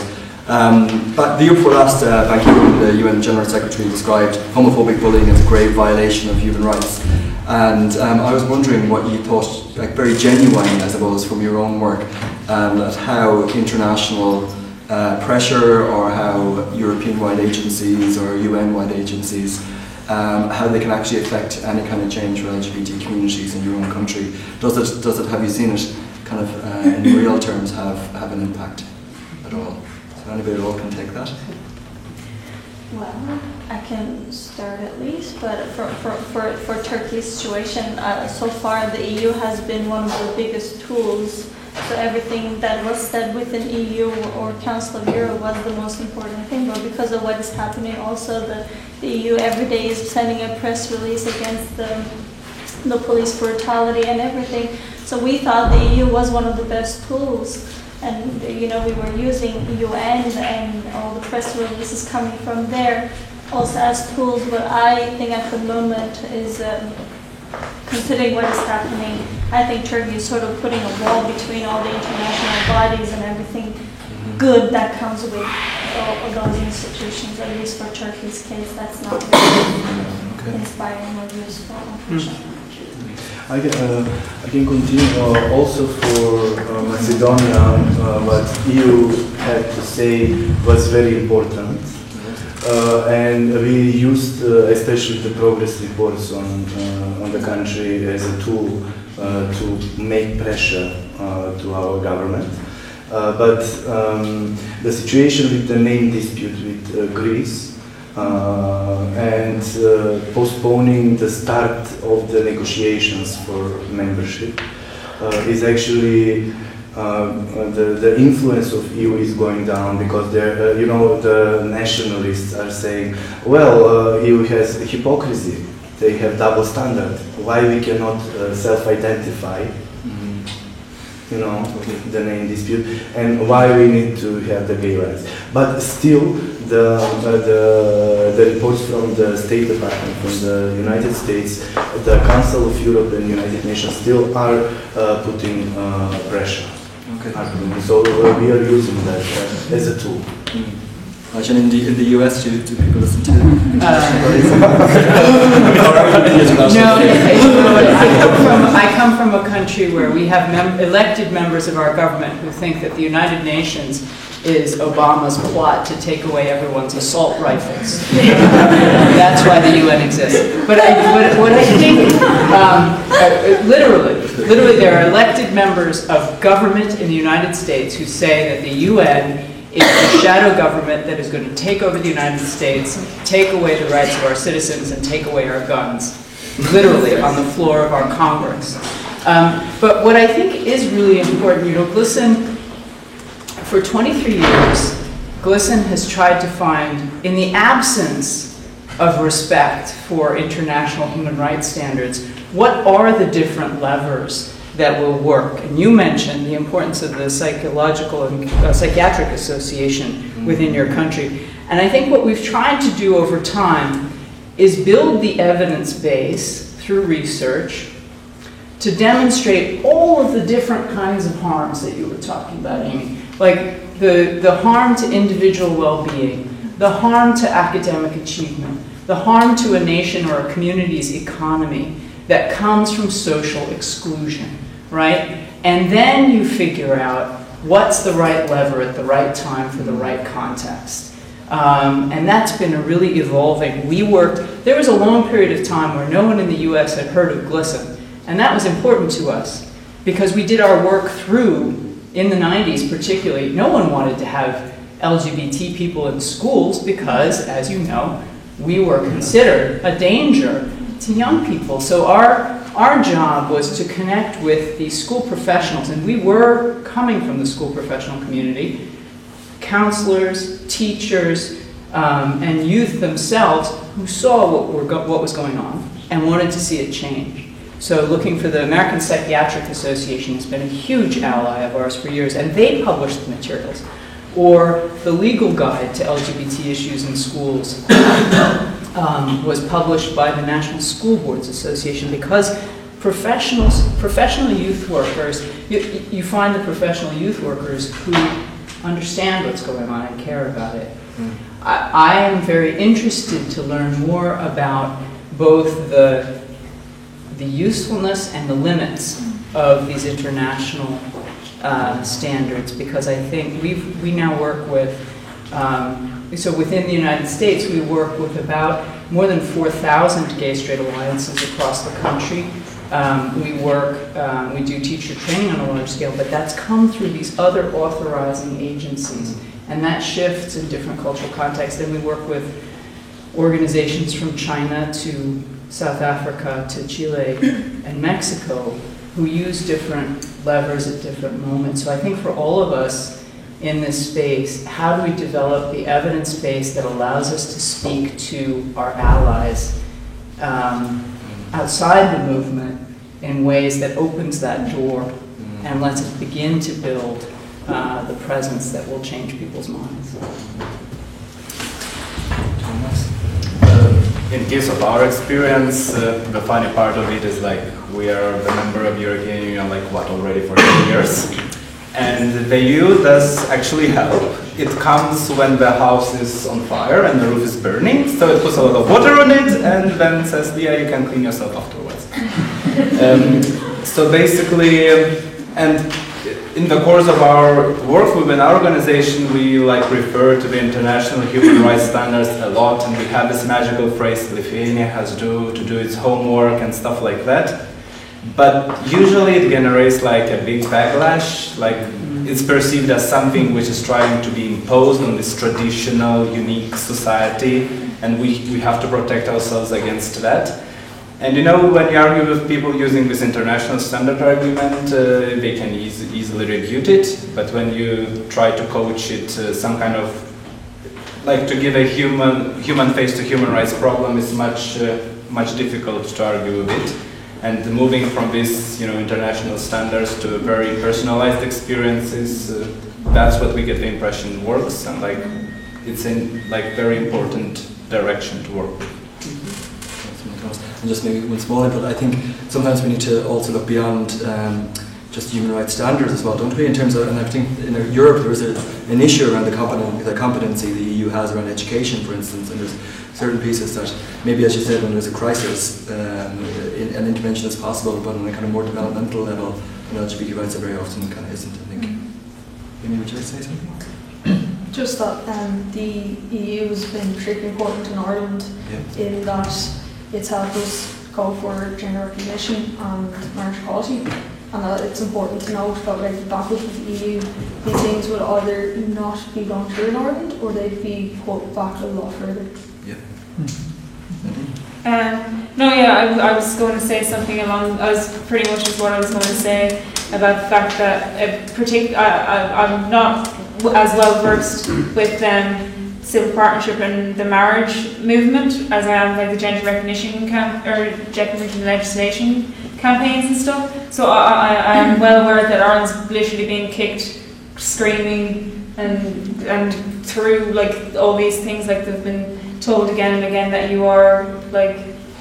But the year before last, Ban Ki-moon, the UN General Secretary, described homophobic bullying as a grave violation of human rights. And I was wondering what you thought, like very genuine, I suppose, from your own work, at how international pressure, or how European-wide agencies or UN-wide agencies how they can actually affect any kind of change for LGBT communities in your own country. Does it, have you seen it kind of in real terms have an impact at all? So anybody at all can take that? Well, I can start at least, but for Turkey's situation, so far the EU has been one of the biggest tools. So everything that was said within EU or Council of Europe was the most important thing, but because of what is happening also, the EU every day is sending a press release against the police brutality and everything. So we thought the EU was one of the best tools. And we were using UN and all the press releases coming from there also as tools. But I think at the moment is, considering what is happening, I think Turkey is sort of putting a wall between all the international bodies and everything good that comes with all those institutions. At least for Turkey's case, that's not very inspiring or useful, unfortunately. I can continue also for Macedonia. What EU had to say was very important, and we used especially the progress reports on the country as a tool to make pressure to our government. But the situation with the name dispute with Greece and postponing the start of the negotiations for membership is actually the influence of EU is going down, because the nationalists are saying, well, EU has hypocrisy, they have double standard, why we cannot self-identify the name dispute, and why we need to have the gay rights. But still, the reports from the State Department, from the United States, the Council of Europe and United Nations still are putting pressure. Okay. So we are using that as a tool. Imagine in the US, do people listen to I come from a country where we have elected members of our government who think that the United Nations is Obama's plot to take away everyone's assault rifles. That's why the UN exists. But what I think, literally, there are elected members of government in the United States who say that the UN is a shadow government that is going to take over the United States, take away the rights of our citizens, and take away our guns, literally on the floor of our Congress. But what I think is really important, GLSEN, for 23 years, GLSEN has tried to find, in the absence of respect for international human rights standards, what are the different levers that will work. And you mentioned the importance of the psychological and psychiatric association within your country. And I think what we've tried to do over time is build the evidence base through research to demonstrate all of the different kinds of harms that you were talking about, Amy. Like the harm to individual well-being, the harm to academic achievement, the harm to a nation or a community's economy that comes from social exclusion, right? And then you figure out what's the right lever at the right time for the right context. And that's been a really evolving. There was a long period of time where no one in the US had heard of GLSEN, and that was important to us because we did our work through, in the 90s particularly, no one wanted to have LGBT people in schools because, as you know, we were considered a danger to young people. So our job was to connect with these school professionals, and we were coming from the school professional community, counselors, teachers, and youth themselves who saw what was going on and wanted to see it change. So looking for the American Psychiatric Association has been a huge ally of ours for years, and they published the materials. Or the Legal Guide to LGBT Issues in Schools was published by the National School Boards Association, because professional youth workers, you find the professional youth workers who understand what's going on and care about it. I am very interested to learn more about both the usefulness and the limits of these international standards, because I think we now work with, so within the United States, we work with about more than 4,000 gay straight alliances across the country. We do teacher training on a large scale, but that's come through these other authorizing agencies. And that shifts in different cultural contexts. Then we work with organizations from China to South Africa to Chile and Mexico who use different levers at different moments. So I think for all of us in this space, how do we develop the evidence base that allows us to speak to our allies outside the movement in ways that opens that door and lets us begin to build the presence that will change people's minds. In case of our experience, the funny part of it is like we are the member of European Union already for 10 years. And the EU does actually help. It comes when the house is on fire and the roof is burning, so it puts a lot of water on it and then says, yeah, you can clean yourself afterwards. So basically, and in the course of our work within our organization, we refer to the international human rights standards a lot, and we have this magical phrase, Lithuania has to do its homework and stuff like that. But usually it generates a big backlash, it's perceived as something which is trying to be imposed on this traditional, unique society, and we have to protect ourselves against that. And when you argue with people using this international standard argument, they can easily refute it, but when you try to coach it some kind of, to give a human face to human rights problem is much difficult to argue with it. And moving from these, international standards to very personalized experiences, that's what we get the impression works, and it's in very important direction to work with. And just maybe one small input, I think sometimes we need to also look beyond just human rights standards as well, don't we? In terms of, and I think in Europe there is an issue around the competency the EU has around education, for instance, and there's certain pieces that maybe, as you said, when there's a crisis, an intervention is possible, but on a kind of more developmental level, LGBT rights are very often kind of isn't, I think. Amy, would you like to say something? Just that the EU has been particularly important in Ireland in that it's helped us go for gender recognition and marriage equality, and that it's important to note that back with the EU, these things would either not be gone through in Ireland or they'd be put back a lot further. Yeah. I was going to say something as pretty much as what I was going to say about the fact that I'm not as well versed with civil partnership and the marriage movement as I am the gender recognition legislation campaigns and stuff. So I am well aware that Ireland's literally being kicked, screaming, and through all these things they've been told again and again that you are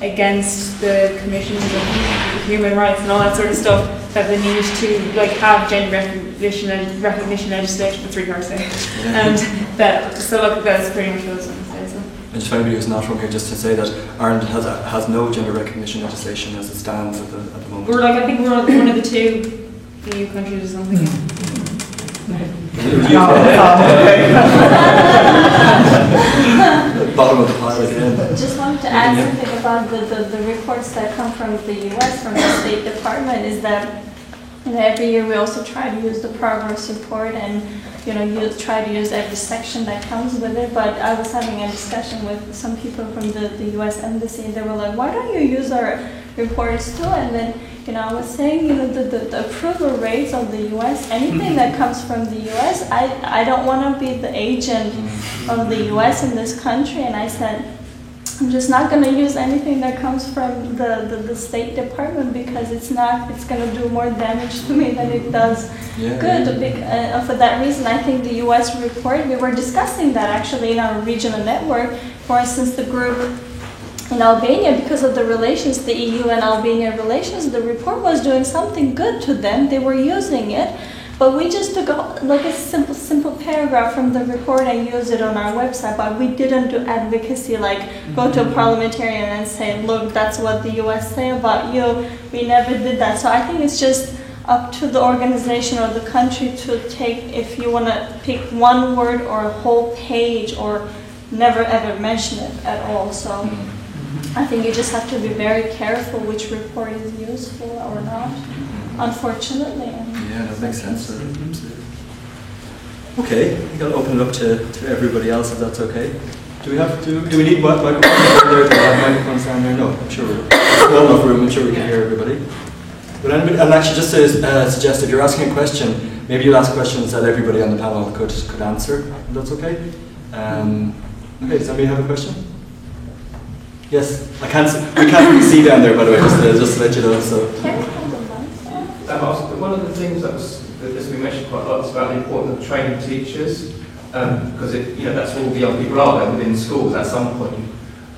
against the commissions of human rights and all that sort of stuff, that they need to have gender recognition legislation. It's really hard to say. And that's pretty much what I was going to say. So. And just for anybody who's not from here, just to say that Ireland has no gender recognition legislation as it stands at the moment. We're I think we're one of the 2 EU countries or something. Bottom of the pile again. Just wanted to add something about the reports that come from the US, from the State Department, is that every year we also try to use the progress report and you try to use every section that comes with it. But I was having a discussion with some people from the US Embassy, and they were like, why don't you use our reports too? And then I was saying, the approval rates of the US, anything that comes from the US, I don't want to be the agent of the US in this country. And I said, I'm just not going to use anything that comes from the State Department, because it's going to do more damage to me than it does good. For that reason, I think the US report, we were discussing that actually in our regional network. For instance, the group in Albania, because of the relations, the EU and Albania relations, the report was doing something good to them. They were using it. But we just took a simple paragraph from the report and used it on our website, but we didn't do advocacy, go to a parliamentarian and say, look, that's what the US say about you. We never did that. So I think it's just up to the organization or the country to take, if you want to pick one word or a whole page, or never ever mention it at all. So I think you just have to be very careful which report is useful or not, unfortunately. Yeah, that makes sense. Okay, I think I'll open it up to everybody else if that's okay. Do we need microphones down there? Do we have microphones down there? No, I'm sure we're small enough room. I'm sure we can hear everybody. But anybody, and actually, just to suggest, if you're asking a question, maybe you'll ask questions that everybody on the panel could answer. If that's okay. Okay, does anybody have a question? Yes, we can't really see down there, by the way, just to let you know. So. One of the things that's been mentioned quite a lot is about the importance of training teachers, because that's where all the young people are, within schools at some point.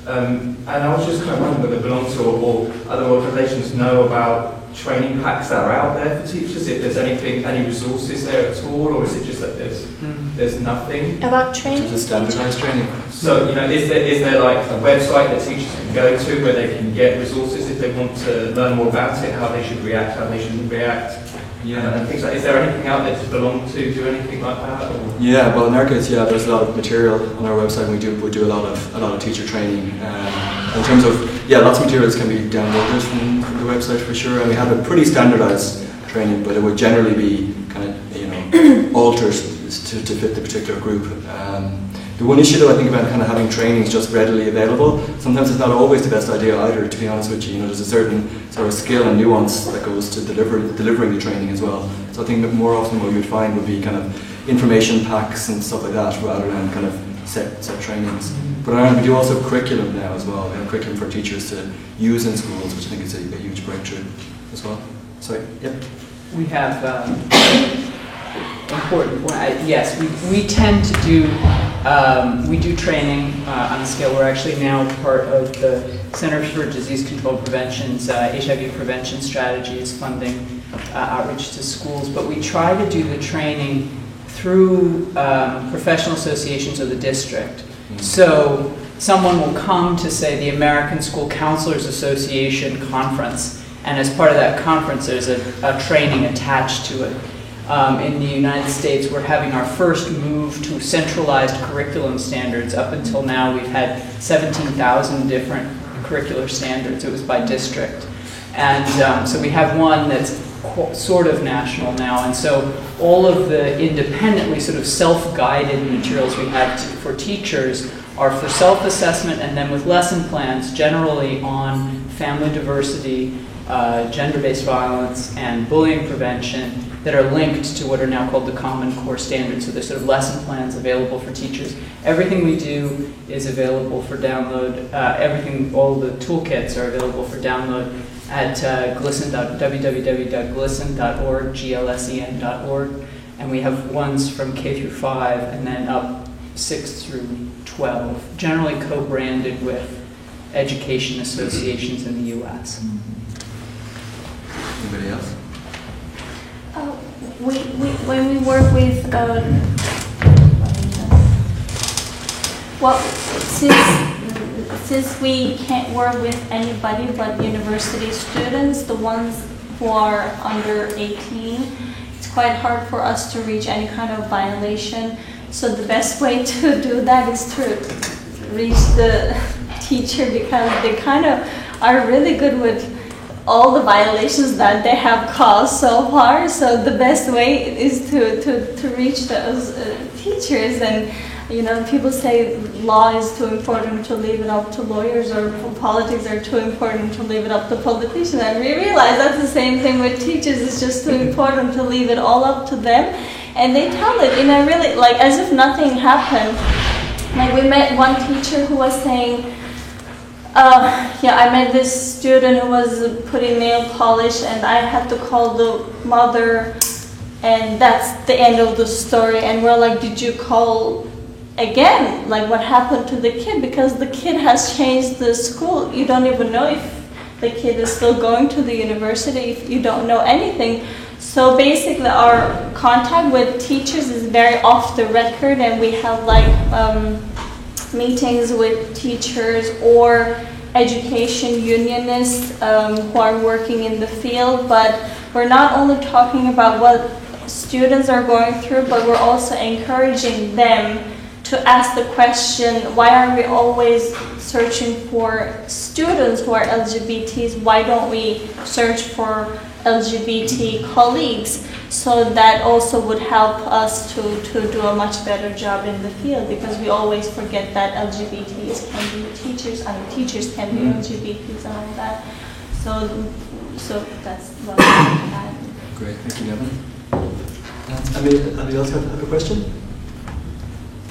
And I was just kind of wondering whether Belong to or other organisations know about training packs that are out there for teachers, if there's any resources there at all, or is it just that there's nothing? About training? Just standardised training. So, is there like a website that teachers can go to where they can get resources if they want to learn more about it, how they should react, how they shouldn't react? Yeah, and things like, is there anything out there to Belong to, do anything like that? Or? Yeah, well in our case, yeah, there's a lot of material on our website. We do a lot of teacher training. In terms of, lots of materials can be downloaded from the website for sure, and we have a pretty standardised training, but it would generally be kind of, altered to fit the particular group. The one issue though I think about kind of having trainings just readily available, sometimes it's not always the best idea either, to be honest with you. There's a certain sort of skill and nuance that goes to delivering the training as well. So I think that more often what you would find would be kind of information packs and stuff like that rather than kind of set trainings. But we do also curriculum now as well. We have curriculum for teachers to use in schools, which I think is a huge breakthrough as well. Sorry, yep. We have important point. Yes, we tend to do we do training on a scale. We're actually now part of the Centers for Disease Control Prevention's HIV prevention strategies funding outreach to schools. But we try to do the training through professional associations of the district. So someone will come to, say, the American School Counselors Association conference, and as part of that conference there's a training attached to it. In the United States, we're having our first move to centralized curriculum standards. Up until now, we've had 17,000 different curricular standards. It was by district. And so we have one that's sort of national now. And so all of the independently sort of self-guided materials we have for teachers are for self-assessment and then with lesson plans generally on family diversity, gender-based violence, and bullying prevention that are linked to what are now called the Common Core Standards. So there's sort of lesson plans available for teachers. Everything we do is available for download. All the toolkits are available for download at www.glisten.org, glsen.org. And we have ones from K through 5 and then up 6 through 12, generally co-branded with education associations in the US. Anybody else? When we work with, since we can't work with anybody but university students, the ones who are under 18, it's quite hard for us to reach any kind of violation. So the best way to do that is to reach the teacher, because they kind of are really good with all the violations that they have caused so far. So the best way is to reach those teachers. And people say law is too important to leave it up to lawyers, or politics are too important to leave it up to politicians. And we realize that's the same thing with teachers. It's just too important to leave it all up to them. And they tell it in a really, as if nothing happened. We met one teacher who was saying, I met this student who was putting nail polish, and I had to call the mother, and that's the end of the story. And we're like, did you call again? What happened to the kid? Because the kid has changed the school. You don't even know if the kid is still going to the university if you don't know anything. So basically our contact with teachers is very off the record, and we have meetings with teachers or education unionists who are working in the field. But we're not only talking about what students are going through, but we're also encouraging them to ask the question, why are we always searching for students who are LGBTs, why don't we search for LGBT colleagues? So that also would help us to do a much better job in the field, because we always forget that LGBTs can be teachers, and teachers can be LGBTs and all that. So that's what I had. Great, thank you, Nevin. Anybody else have a question?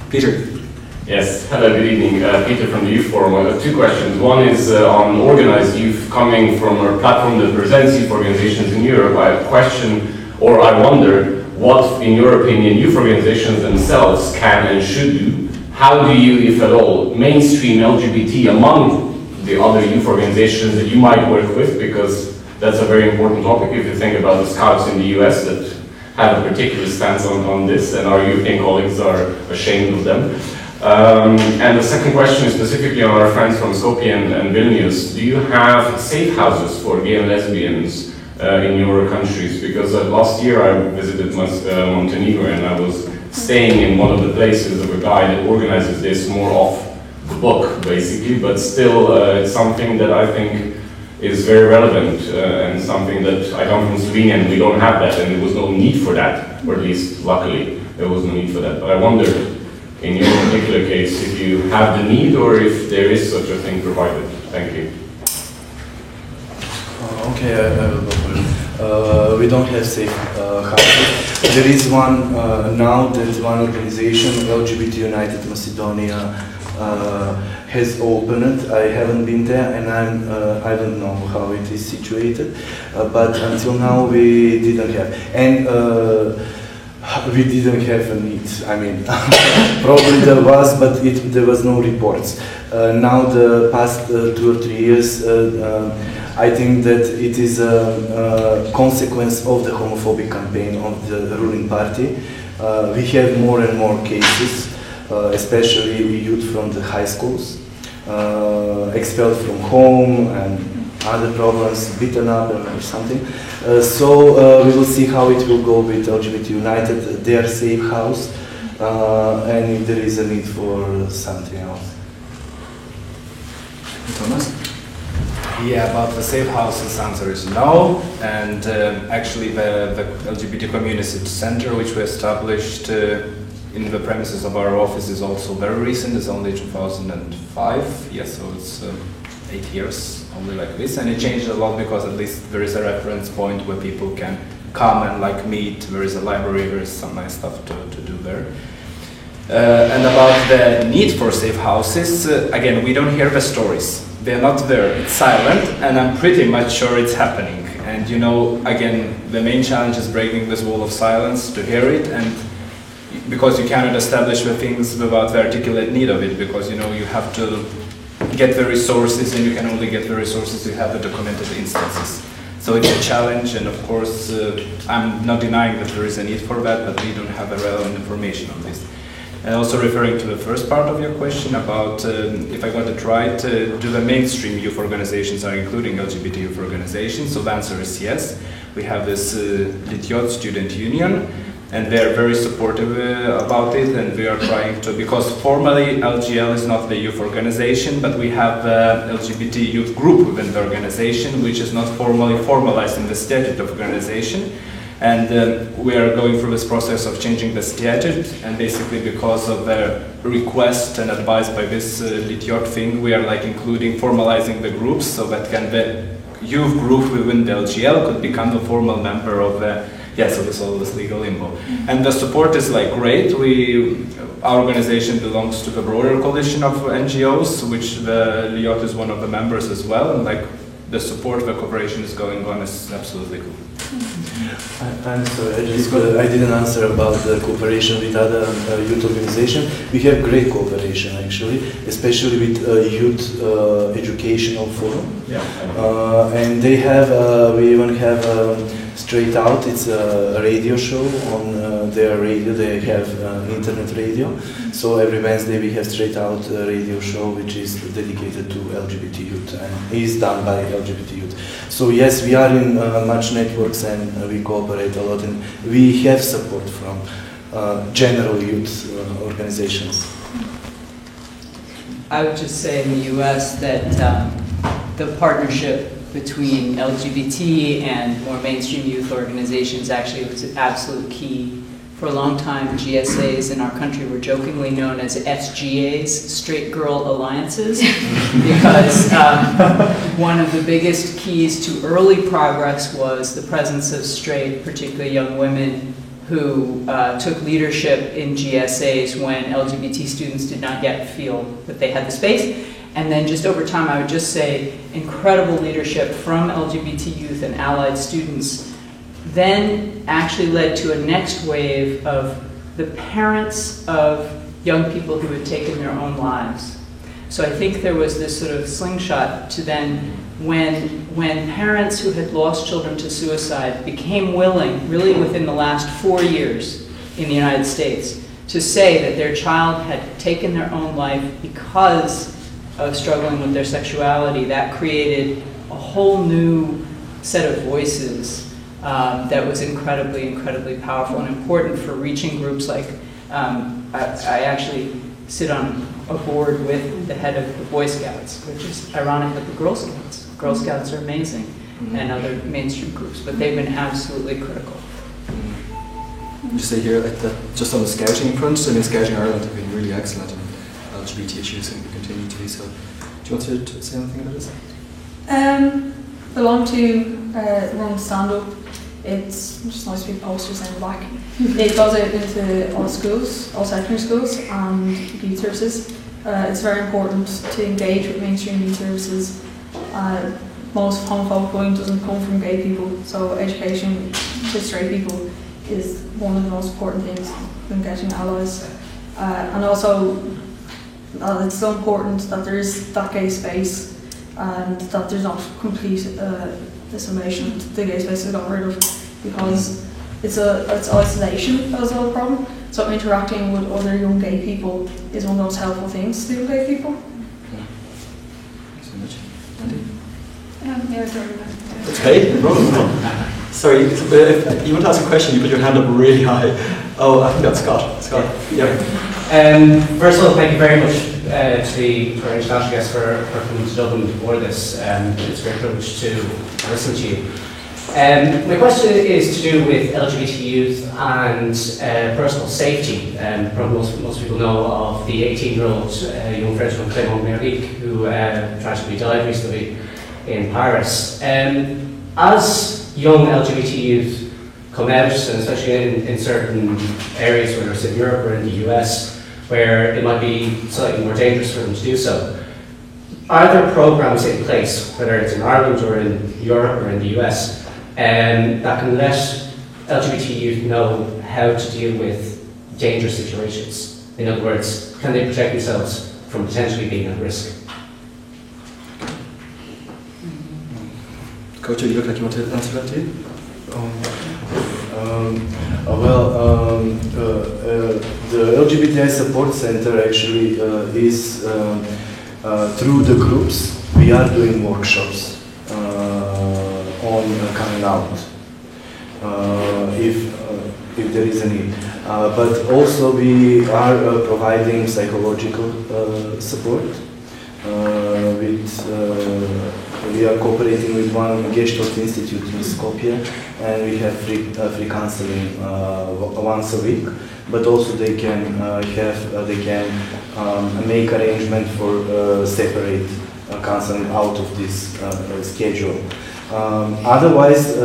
Peter. Yes, hello, good evening. Peter from the Youth Forum. I have two questions. One is on organized youth coming from a platform that presents youth organizations in Europe. I have a question, or I wonder, what, in your opinion, youth organizations themselves can and should do. How do you, if at all, mainstream LGBT among the other youth organizations that you might work with? Because that's a very important topic if you think about the Scouts in the US that have a particular stance on this, and our European colleagues are ashamed of them. And the second question is specifically on our friends from Skopje and Vilnius. Do you have safe houses for gay and lesbians in your countries? Because last year I visited Montenegro, and I was staying in one of the places of a guy that organizes this more off the book, basically, but still it's something that I think is very relevant and something that I come from Slovenia and we don't have that, and there was no need for that, or at least luckily there was no need for that. But I wonder, in your particular case, if you have the need or if there is such a thing provided. Thank you. Okay, I will go for it. We don't have safe houses. There is one now that one organization, LGBT United Macedonia, has opened it. I haven't been there, and I don't know how it is situated, but until now we didn't have. And we didn't have a need. I mean, probably there was, but there was no reports. Now the past 2 or 3 years, I think that it is a consequence of the homophobic campaign of the ruling party. We have more and more cases, especially youth from the high schools, expelled from home and other problems, beaten up or something. So we will see how it will go with LGBT United, their safe house, and if there is a need for something else. Thomas? Yeah, about the safe houses, answer is no. And actually the LGBT Community Center, which we established in the premises of our office, is also very recent. It's only 2005. Yes, so it's 8 years only like this, and it changed a lot because at least there is a reference point where people can come and like meet. There is a library, there is some nice stuff to do there. And about the need for safe houses, again, we don't hear the stories. They're not there, it's silent, and I'm pretty much sure it's happening. And you know, again, the main challenge is breaking this wall of silence to hear it, and because you cannot establish the things without the articulate need of it, because you know, you have to get the resources, and you can only get the resources you have the documented instances. So it's a challenge, and of course, I'm not denying that there is a need for that, but we don't have the relevant information on this. And also referring to the first part of your question about, if I got it right, do the mainstream youth organizations are including LGBT youth organizations? So the answer is yes. We have this Lityot Student Union, and they're very supportive about it, and we are trying to, because formally LGL is not the youth organization, but we have the LGBT youth group within the organization, which is not formally formalized in the statute of organization. And we are going through this process of changing the statute, and basically because of the request and advice by this Lityot thing, we are like including, formalizing the groups so that can the youth group within the LGL could become a formal member of the, so this all this legal limbo. And the support is like great. Our organization belongs to the broader coalition of NGOs, which the Lityot is one of the members as well, and like the support, the cooperation is going on is absolutely cool. I'm sorry, I didn't answer about the cooperation with other youth organizations. We have great cooperation actually, especially with Youth Educational Forum. Yeah. And they have, we even have Straight Out, it's a radio show on their radio, they have internet radio. So every Wednesday we have Straight Out radio show which is dedicated to LGBT youth and is done by LGBT youth. So yes, we are in much networks and we cooperate a lot, and we have support from general youth organizations. I would just say in the U.S. that the partnership between LGBT and more mainstream youth organizations actually was an absolute key. For a long time, GSAs in our country were jokingly known as SGAs, Straight Girl Alliances, because one of the biggest keys to early progress was the presence of straight, particularly young women, who took leadership in GSAs when LGBT students did not yet feel that they had the space. And then just over time, I would just say incredible leadership from LGBT youth and allied students then actually led to a next wave of the parents of young people who had taken their own lives. So I think there was this sort of slingshot to then, when parents who had lost children to suicide became willing, really within the last 4 years in the United States, to say that their child had taken their own life because of struggling with their sexuality, that created a whole new set of voices that was incredibly, incredibly powerful and important for reaching groups like, I actually sit on a board with the head of the Boy Scouts, which is ironic with the Girl Scouts. Girl Scouts are amazing, and other mainstream groups, but they've been absolutely critical. You say here, like that, just on the scouting front, I mean, Scouting Ireland have been really excellent in LGBT issues and continue to be so. Do you want to say anything about this? Belong to Run Stand Up. It's just nice big posters in the back. It goes out into all schools, all secondary schools and youth services. It's very important to engage with mainstream youth services. Most homophobic bullying doesn't come from gay people, so education to straight people is one of the most important things when getting allies. And also, it's so important that there is that gay space and that there's not complete dissemination. The gay space is got rid of because it's isolation that is the problem. So interacting with other young gay people is one of those helpful things to young gay people. Thanks so much. Andy? Yeah, Okay. Sorry, if you want to ask a question, you put your hand up really high. Oh, I think that's Scott. Scott, yeah. First of all, thank you very much to our international guests for coming to Dublin for this. It's a great privilege to listen to you. My question is to do with LGBT youth and personal safety. Probably most people know of the 18-year-old young Frenchman, Clément Méric, who tragically died recently in Paris. As young LGBT youth come out, and especially in certain areas, whether it's in Europe or in the US, where it might be slightly more dangerous for them to do so, are there programs in place, whether it's in Ireland or in Europe or in the US, that can let LGBT youth know how to deal with dangerous situations? In other words, can they protect themselves from potentially being at risk? Coach, you look like you want to answer that too? The LGBTI Support Center actually is through the groups. We are doing workshops on coming out, if there is a need. But also we are providing psychological support. We are cooperating with one Gestalt Institute in Skopje, and we have free counseling once a week. But also they can make arrangement for separate counseling out of this schedule. Otherwise,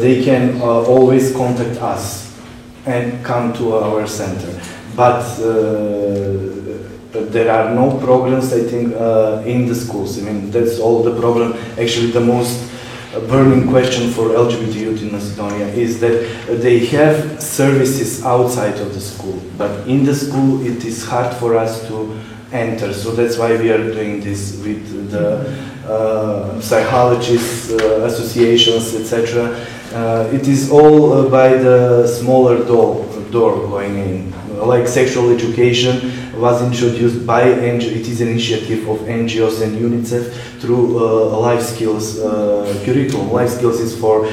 they can always contact us and come to our center. But there are no programs, I think, in the schools. I mean, that's all the problem. Actually, the most burning question for LGBT youth in Macedonia is that they have services outside of the school, but in the school it is hard for us to enter. So that's why we are doing this with the psychologists, associations, etc. It is all by the smaller door going in, like sexual education. was introduced by NGO. It is an initiative of NGOs and UNICEF through a life skills curriculum. Life skills is for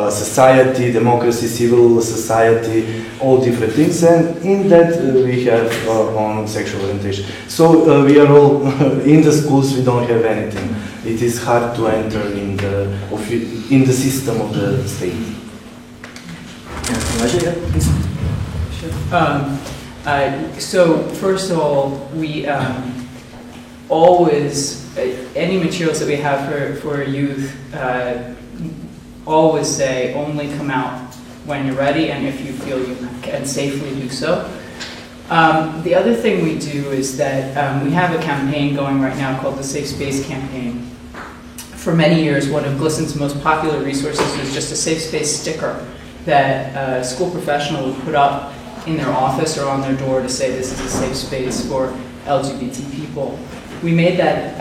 society, democracy, civil society, all different things, and in that we have on sexual orientation. So we are all in the schools. We don't have anything. It is hard to enter in the system of the state. So first of all, we always, any materials that we have for youth, always say only come out when you're ready and if you feel you can safely do so. The other thing we do is that we have a campaign going right now called the Safe Space Campaign. For many years, one of GLSEN's most popular resources was just a safe space sticker that a school professional would put up in their office or on their door to say this is a safe space for LGBT people. We made that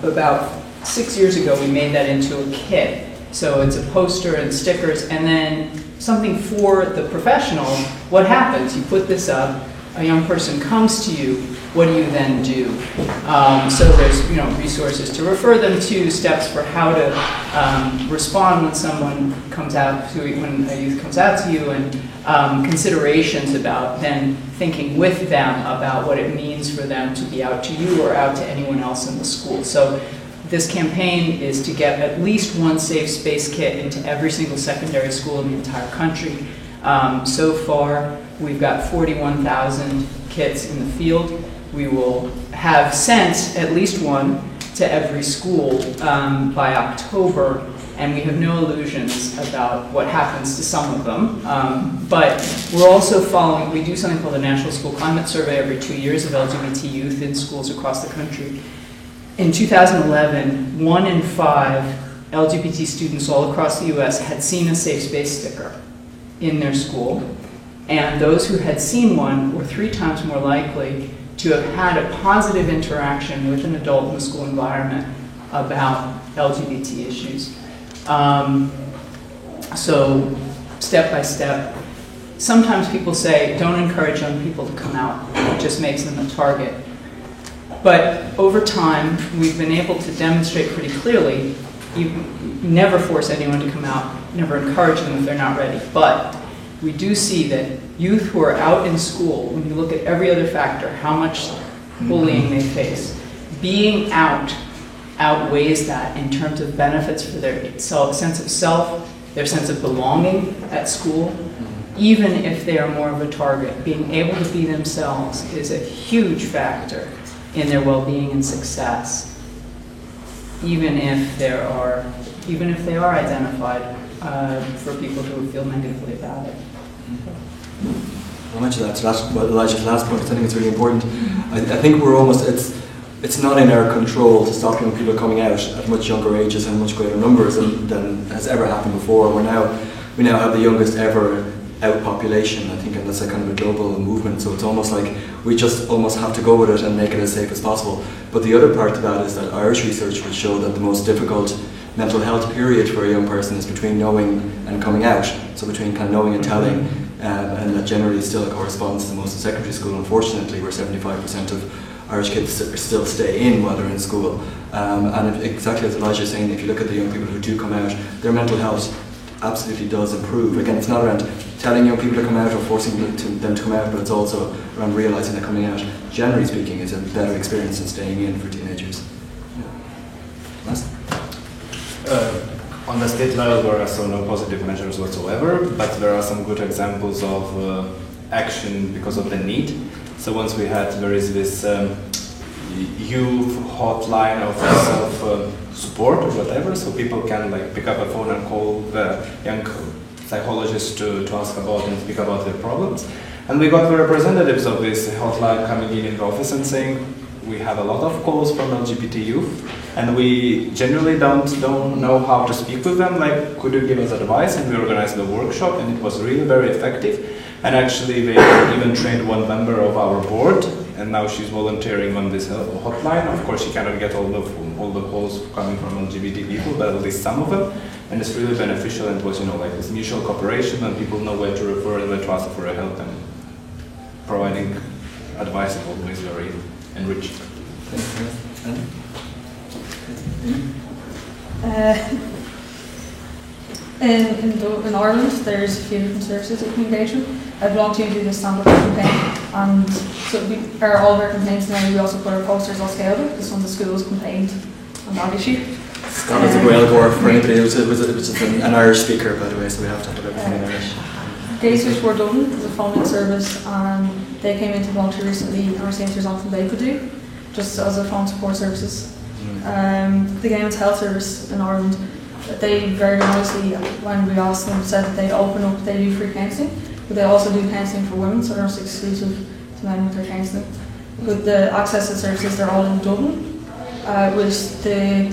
about 6 years ago, we made that into a kit. So it's a poster and stickers and then something for the professional. What happens? You put this up, a young person comes to you, what do you then do? So there's resources to refer them to, steps for how to respond when someone comes out to you, when a youth comes out to you, and considerations about then thinking with them about what it means for them to be out to you or out to anyone else in the school. So this campaign is to get at least one safe space kit into every single secondary school in the entire country. So far, we've got 41,000 kits in the field. We will have sent at least one to every school by October, and we have no illusions about what happens to some of them. But we're also following, we do something called the National School Climate Survey every 2 years of LGBT youth in schools across the country. In 2011, 1 in 5 LGBT students all across the US had seen a safe space sticker in their school, and those who had seen one were 3 times more likely to have had a positive interaction with an adult in the school environment about LGBT issues. So step by step, sometimes people say don't encourage young people to come out, it just makes them a target. But over time, we've been able to demonstrate pretty clearly, you never force anyone to come out, never encourage them if they're not ready. But we do see that youth who are out in school, when you look at every other factor, how much bullying they face, being out outweighs that in terms of benefits for their sense of self, their sense of belonging at school. Even if they are more of a target, being able to be themselves is a huge factor in their well-being and success, even if they are identified for people who feel negatively about it. I'll mention that to Elijah's last point, because I think it's really important. I think we're almost, it's not in our control to stop young people coming out at much younger ages and much greater numbers than has ever happened before. We now have the youngest ever out population, I think, and that's a kind of a global movement. So it's almost like we just almost have to go with it and make it as safe as possible. But the other part of that is that Irish research would show that the most difficult mental health period for a young person is between knowing and coming out. So between kind of knowing and telling, and that generally still corresponds to most of secondary school, unfortunately, where 75% of Irish kids still stay in while they're in school. And exactly as Elijah is saying, if you look at the young people who do come out, their mental health absolutely does improve. Again, it's not around telling young people to come out or forcing them to come out, but it's also around realising that coming out, generally speaking, is a better experience than staying in for teenagers. Yeah. On the state level, there are so no positive measures whatsoever, but there are some good examples of action because of the need. So once there is this youth hotline of self-support or whatever, so people can pick up a phone and call the young psychologist to ask about and speak about their problems. And we got the representatives of this hotline coming in the office and saying, we have a lot of calls from LGBT youth, and we generally don't know how to speak with them. Could you give us advice? And we organized a workshop, and it was really very effective. And actually, they even trained one member of our board, and now she's volunteering on this hotline. Of course, she cannot get all the calls coming from LGBT people, but at least some of them. And it's really beneficial. And it was, this mutual cooperation, and people know where to refer and where to ask for help, and providing advice is always very enriching. In Ireland, there's a few different services you can engage with. I belong to the Stand Up campaign, and so all of our campaigns now, we also put our posters on scale because some of the schools complained on that issue. Scott is a Gaeilgeoir for anybody who's an Irish speaker, by the way, so we have to have everything in Irish. Gay Switchboard Dublin is a funding service, and they came into voluntary recently and were saying there's nothing they could do, just as a phone support services. The Gay Men's Health Service in Ireland, they very honestly, when we asked them, said that they'd open up, they do free counselling, but they also do counselling for women, so they're not exclusive to men with their counselling. But the access to services, they're all in Dublin, with the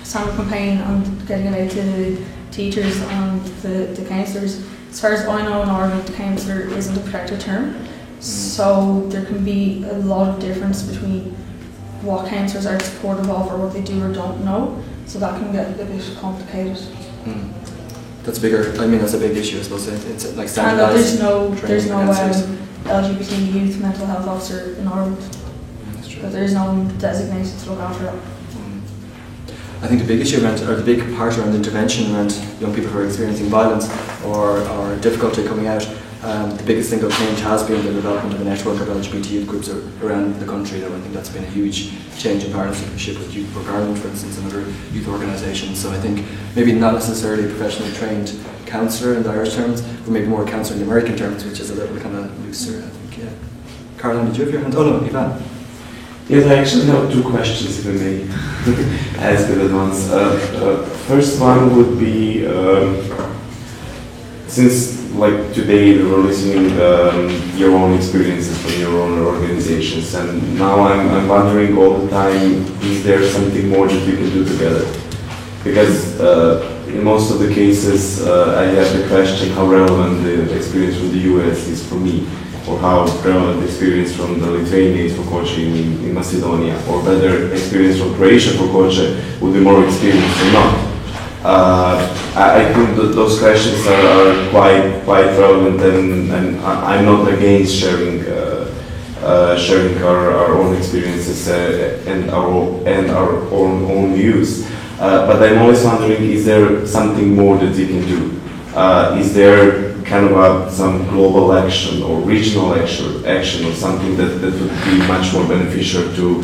Stand Up campaign and getting it out to the teachers and the counsellors. As far as I know in Ireland, the counsellor isn't a protected term, so there can be a lot of difference between what counsellors are supportive of or what they do or don't know, so that can get a bit complicated. That's bigger. I mean, that's a big issue, I suppose. It's like And standardised. there's no LGBT youth mental health officer in Ireland, but there is no one designated to look after that. I think the big issue around, or the big part around intervention around young people who are experiencing violence or difficulty coming out, the biggest single change has been the development of a network of LGBT youth groups around the country. I think that's been a huge change in partnership with Youth Work Ireland, for instance, and other youth organisations. So I think maybe not necessarily a professionally trained counsellor in the Irish terms, but maybe more counsellor in the American terms, which is a little kind of looser, I think, yeah. Caroline, did you have your hand? Oh no, Ivan. Yes, I actually have two questions, if I may ask it at once. First one would be, since like today we were listening your own experiences from your own organizations, and now I'm wondering all the time, is there something more that we can do together? Because in most of the cases I have the question how relevant the experience from the US is for me, or how relevant the experience from the Lithuania is for Koče in Macedonia, or whether experience from Croatia for Koče would be more experienced or not. I think that those questions are quite relevant, and I'm not against sharing our own experiences and our own views. But I'm always wondering, is there something more that we can do? Is there kind of some global action or regional action or something that would be much more beneficial to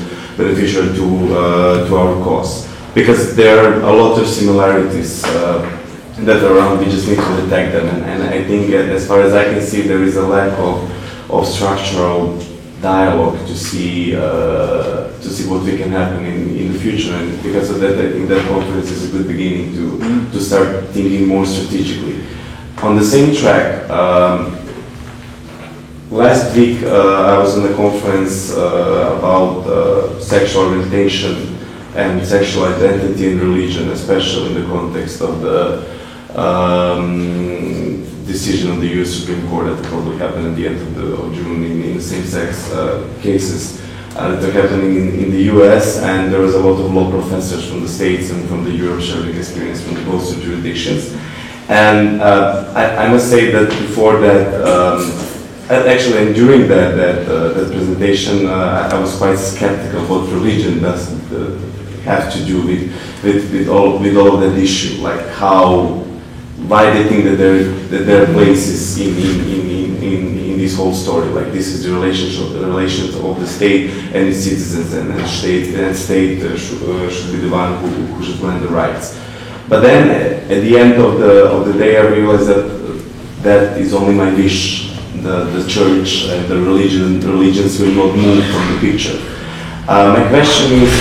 our cause? Because there are a lot of similarities that are around. We just need to detect them, and I think as far as I can see, there is a lack of structural dialogue to see what we can happen in the future. And because of that, I think that conference is a good beginning to start thinking more strategically. On the same track, last week I was in a conference about sexual orientation and sexual identity and religion, especially in the context of the decision of the US Supreme Court that will probably happen at the end of June in the same-sex cases that are happening in the US, and there was a lot of law professors from the States and from the Europe sharing experience from both jurisdictions. And I must say that before that, actually, and during that presentation, I was quite skeptical what religion does have to do with all of that issue, like why they think that there are places in this whole story, like this is the relations of the state and its citizens, and state should be the one who should plan the rights. But then, at the end of the day, I realized that is only my wish. The church and the religions will not move from the picture. My question is,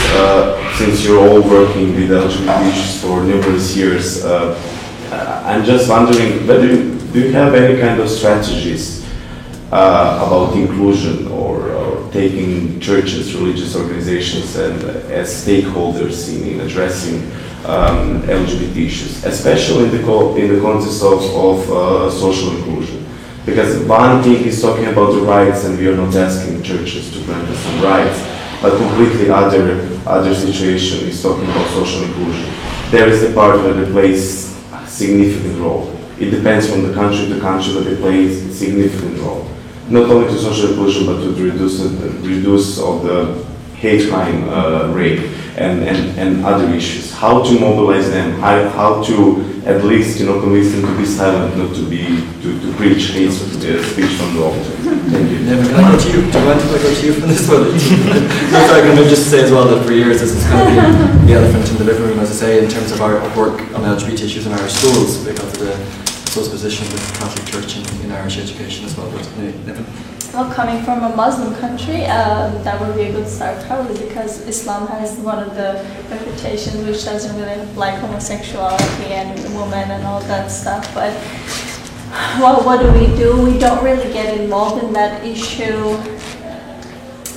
since you're all working with LGBT issues for numerous years, I'm just wondering, do you have any kind of strategies about inclusion or taking churches, religious organizations, and as stakeholders in addressing LGBT issues, especially in the context of social inclusion? Because one thing is talking about the rights, and we are not asking churches to grant us some rights, but completely other situation is talking about social inclusion. There is a part where they play a significant role. It depends from the country to country, but they play a significant role. not only to social inclusion, but to reduce of the hate crime rate and other issues. How to mobilize them? How to at least convince them to be silent, not to preach hate speech from the altar. Thank you. Never. Can I go to you? Do you want to go to you for this one? No, sorry, I'm going to just say as well that for years this has kind of been the elephant in the living room, as I say, in terms of our work on LGBT issues in Irish schools, because of the close position with the Catholic Church in Irish education as well. But Never. Well, coming from a Muslim country, that would be a good start probably, because Islam has one of the reputations which doesn't really like homosexuality and women and all that stuff. But well, what do? We don't really get involved in that issue,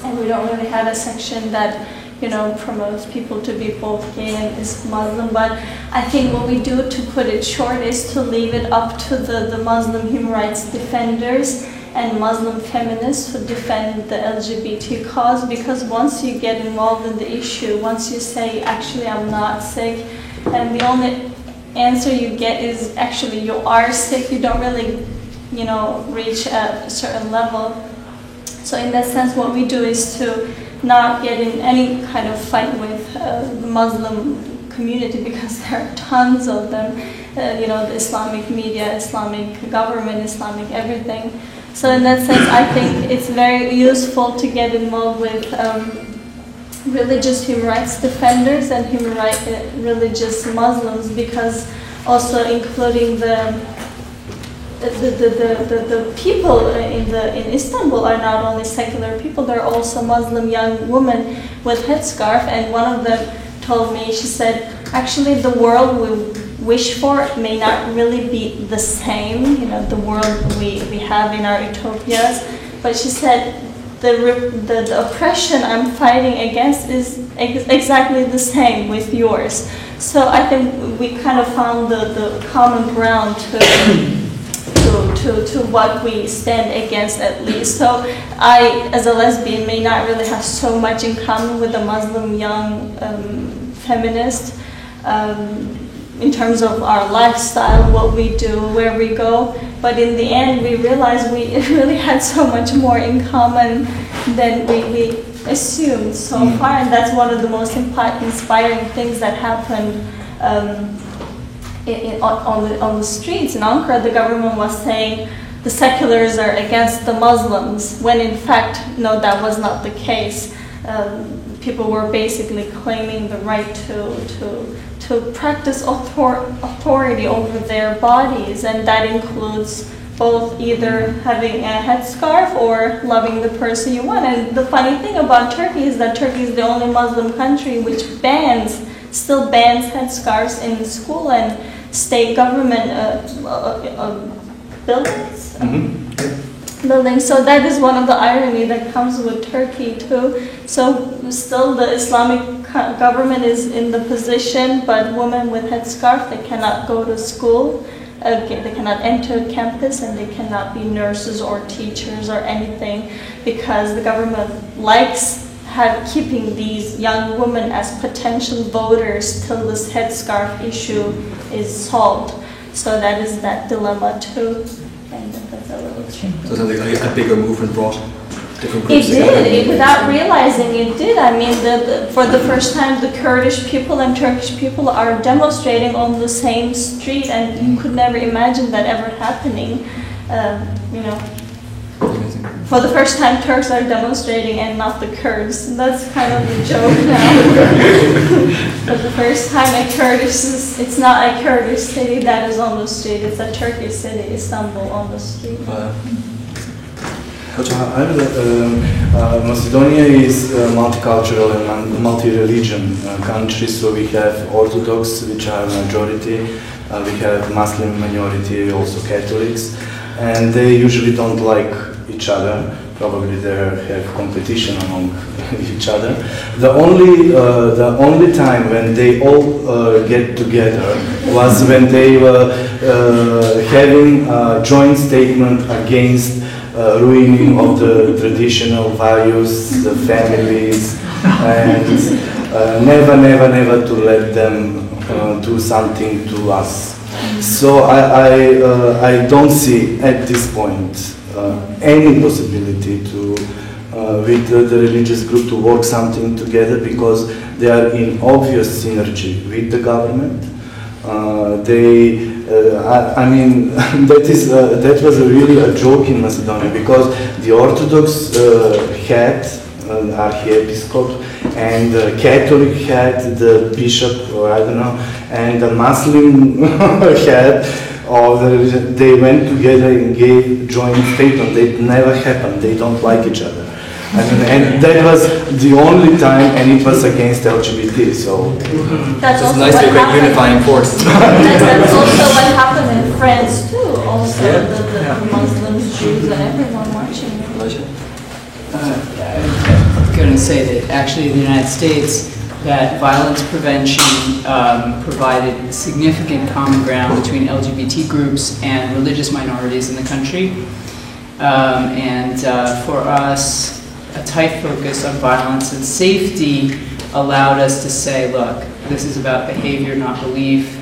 and we don't really have a section that promotes people to be both gay and Muslim. But I think what we do, to put it short, is to leave it up to the Muslim human rights defenders and Muslim feminists who defend the LGBT cause, because once you get involved in the issue, once you say, actually I'm not sick, and the only answer you get is actually you are sick, you don't really reach a certain level. So in that sense, what we do is to not get in any kind of fight with the Muslim community, because there are tons of them, the Islamic media, Islamic government, Islamic everything. So in that sense, I think it's very useful to get involved with religious human rights defenders and religious Muslims, because also including the people in Istanbul are not only secular people, they're also Muslim young women with headscarf, and one of them told me, she said, actually the world we wish for may not really be the same, the world we have in our utopias, but she said the oppression I'm fighting against is exactly the same with yours. So I think we kind of found the common ground to what we stand against, at least. So I, as a lesbian, may not really have so much in common with a Muslim young feminist in terms of our lifestyle, what we do, where we go. But in the end, we realized we really had so much more in common than we assumed so far, and that's one of the most inspiring things that happened on the streets in Ankara. The government was saying the seculars are against the Muslims, when in fact, no, that was not the case. People were basically claiming the right to practice authority over their bodies, and that includes both either having a headscarf or loving the person you want. And the funny thing about Turkey is that Turkey is the only Muslim country which still bans headscarves in school and state government buildings. Buildings. So that is one of the irony that comes with Turkey too. So still the Islamic government is in the position, but women with headscarf, they cannot go to school, they cannot enter campus, and they cannot be nurses or teachers or anything, because the government likes keeping these young women as potential voters till this headscarf issue is solved. So that is that dilemma too. And that's a little change. So it sounds like a bigger movement brought different groups together. It did, without realizing it did. I mean, for the first time, the Kurdish people and Turkish people are demonstrating on the same street, and you could never imagine that ever happening. For the first time, Turks are demonstrating and not the Kurds. That's kind of the joke now. For the first time, it's not a Kurdish city that is on the street, it's a Turkish city, Istanbul, on the street. Macedonia is a multicultural and multi-religion country, so we have Orthodox, which are majority, we have Muslim minority, also Catholics, and they usually don't like each other. Probably they have competition among each other. The only time when they all get together was when they were having a joint statement against ruining of the traditional values, the families, and never to let them do something to us. So I don't see at this point any possibility to with the religious group to work something together, because they are in obvious synergy with the government. I mean, that was really a joke in Macedonia, because the Orthodox had an archiepiscop, and the Catholic had the bishop, or I don't know, and the Muslim had of the religion. They went together and gave joint statement. That never happened. They don't like each other. I mean, and that was the only time, and it was against LGBT. So That's it's also nice to be a what great happened. unifying force. That's also what happened in France too. Also, Yeah. the Muslims, Jews, and everyone marching. I'm going to say that actually in the United States, that violence prevention provided significant common ground between LGBT groups and religious minorities in the country. For us, a tight focus on violence and safety allowed us to say, look, this is about behavior, not belief.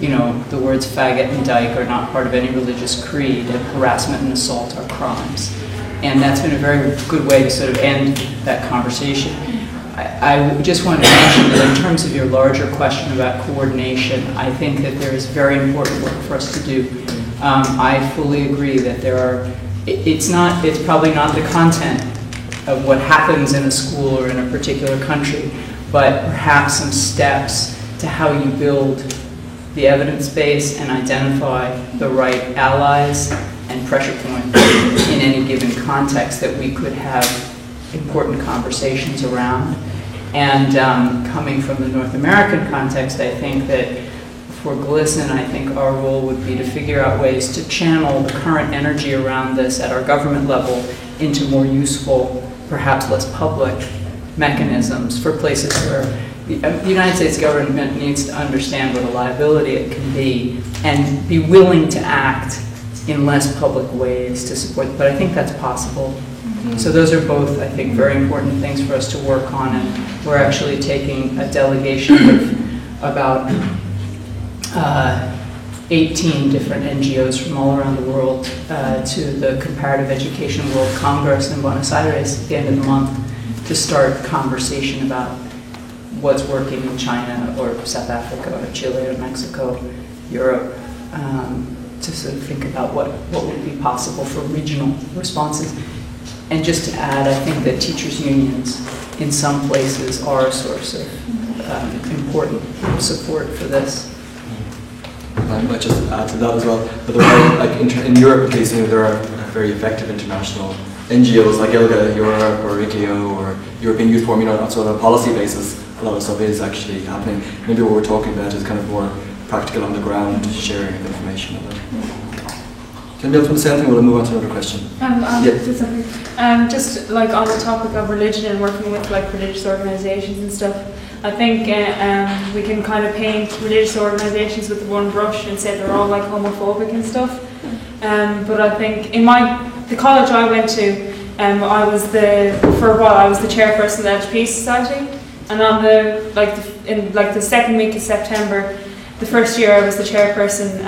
You know, the words faggot and dyke are not part of any religious creed, and harassment and assault are crimes. And that's been a very good way to sort of end that conversation. I just wanted to mention that in terms of your larger question about coordination, I think that there is very important work for us to do. I fully agree that there are, it's probably not the content of what happens in a school or in a particular country, but perhaps some steps to how you build the evidence base and identify the right allies and pressure points in any given context that we could have important conversations around. And coming from the North American context, I think that for GLSEN, I think our role would be to figure out ways to channel the current energy around this at our government level into more useful, perhaps less public mechanisms for places where the United States government needs to understand what a liability it can be and be willing to act in less public ways to support, but I think that's possible. So those are both, I think, very important things for us to work on, and we're actually taking a delegation of about 18 different NGOs from all around the world to the Comparative Education World Congress in Buenos Aires at the end of the month to start conversation about what's working in China or South Africa or Chile or Mexico, Europe, to sort of think about what would be possible for regional responses. And just to add, I think that teachers' unions in some places are a source of important support for this. I might just add to that as well. But there are, like in Europe at least, there are very effective international NGOs like ILGA Europe or ICLEO or European Youth Forum, on sort of a policy basis. A lot of stuff is actually happening. Maybe what we're talking about is kind of more practical on the ground sharing of information. Can you be able to say anything? We'll move on to another question. Just like on the topic of religion and working with like religious organisations and stuff, I think we can kind of paint religious organisations with one brush and say they're all like homophobic and stuff. But I think in the college I went to, for a while I was the chairperson of the LGBT Society, and on the second week of September, the first year I was the chairperson.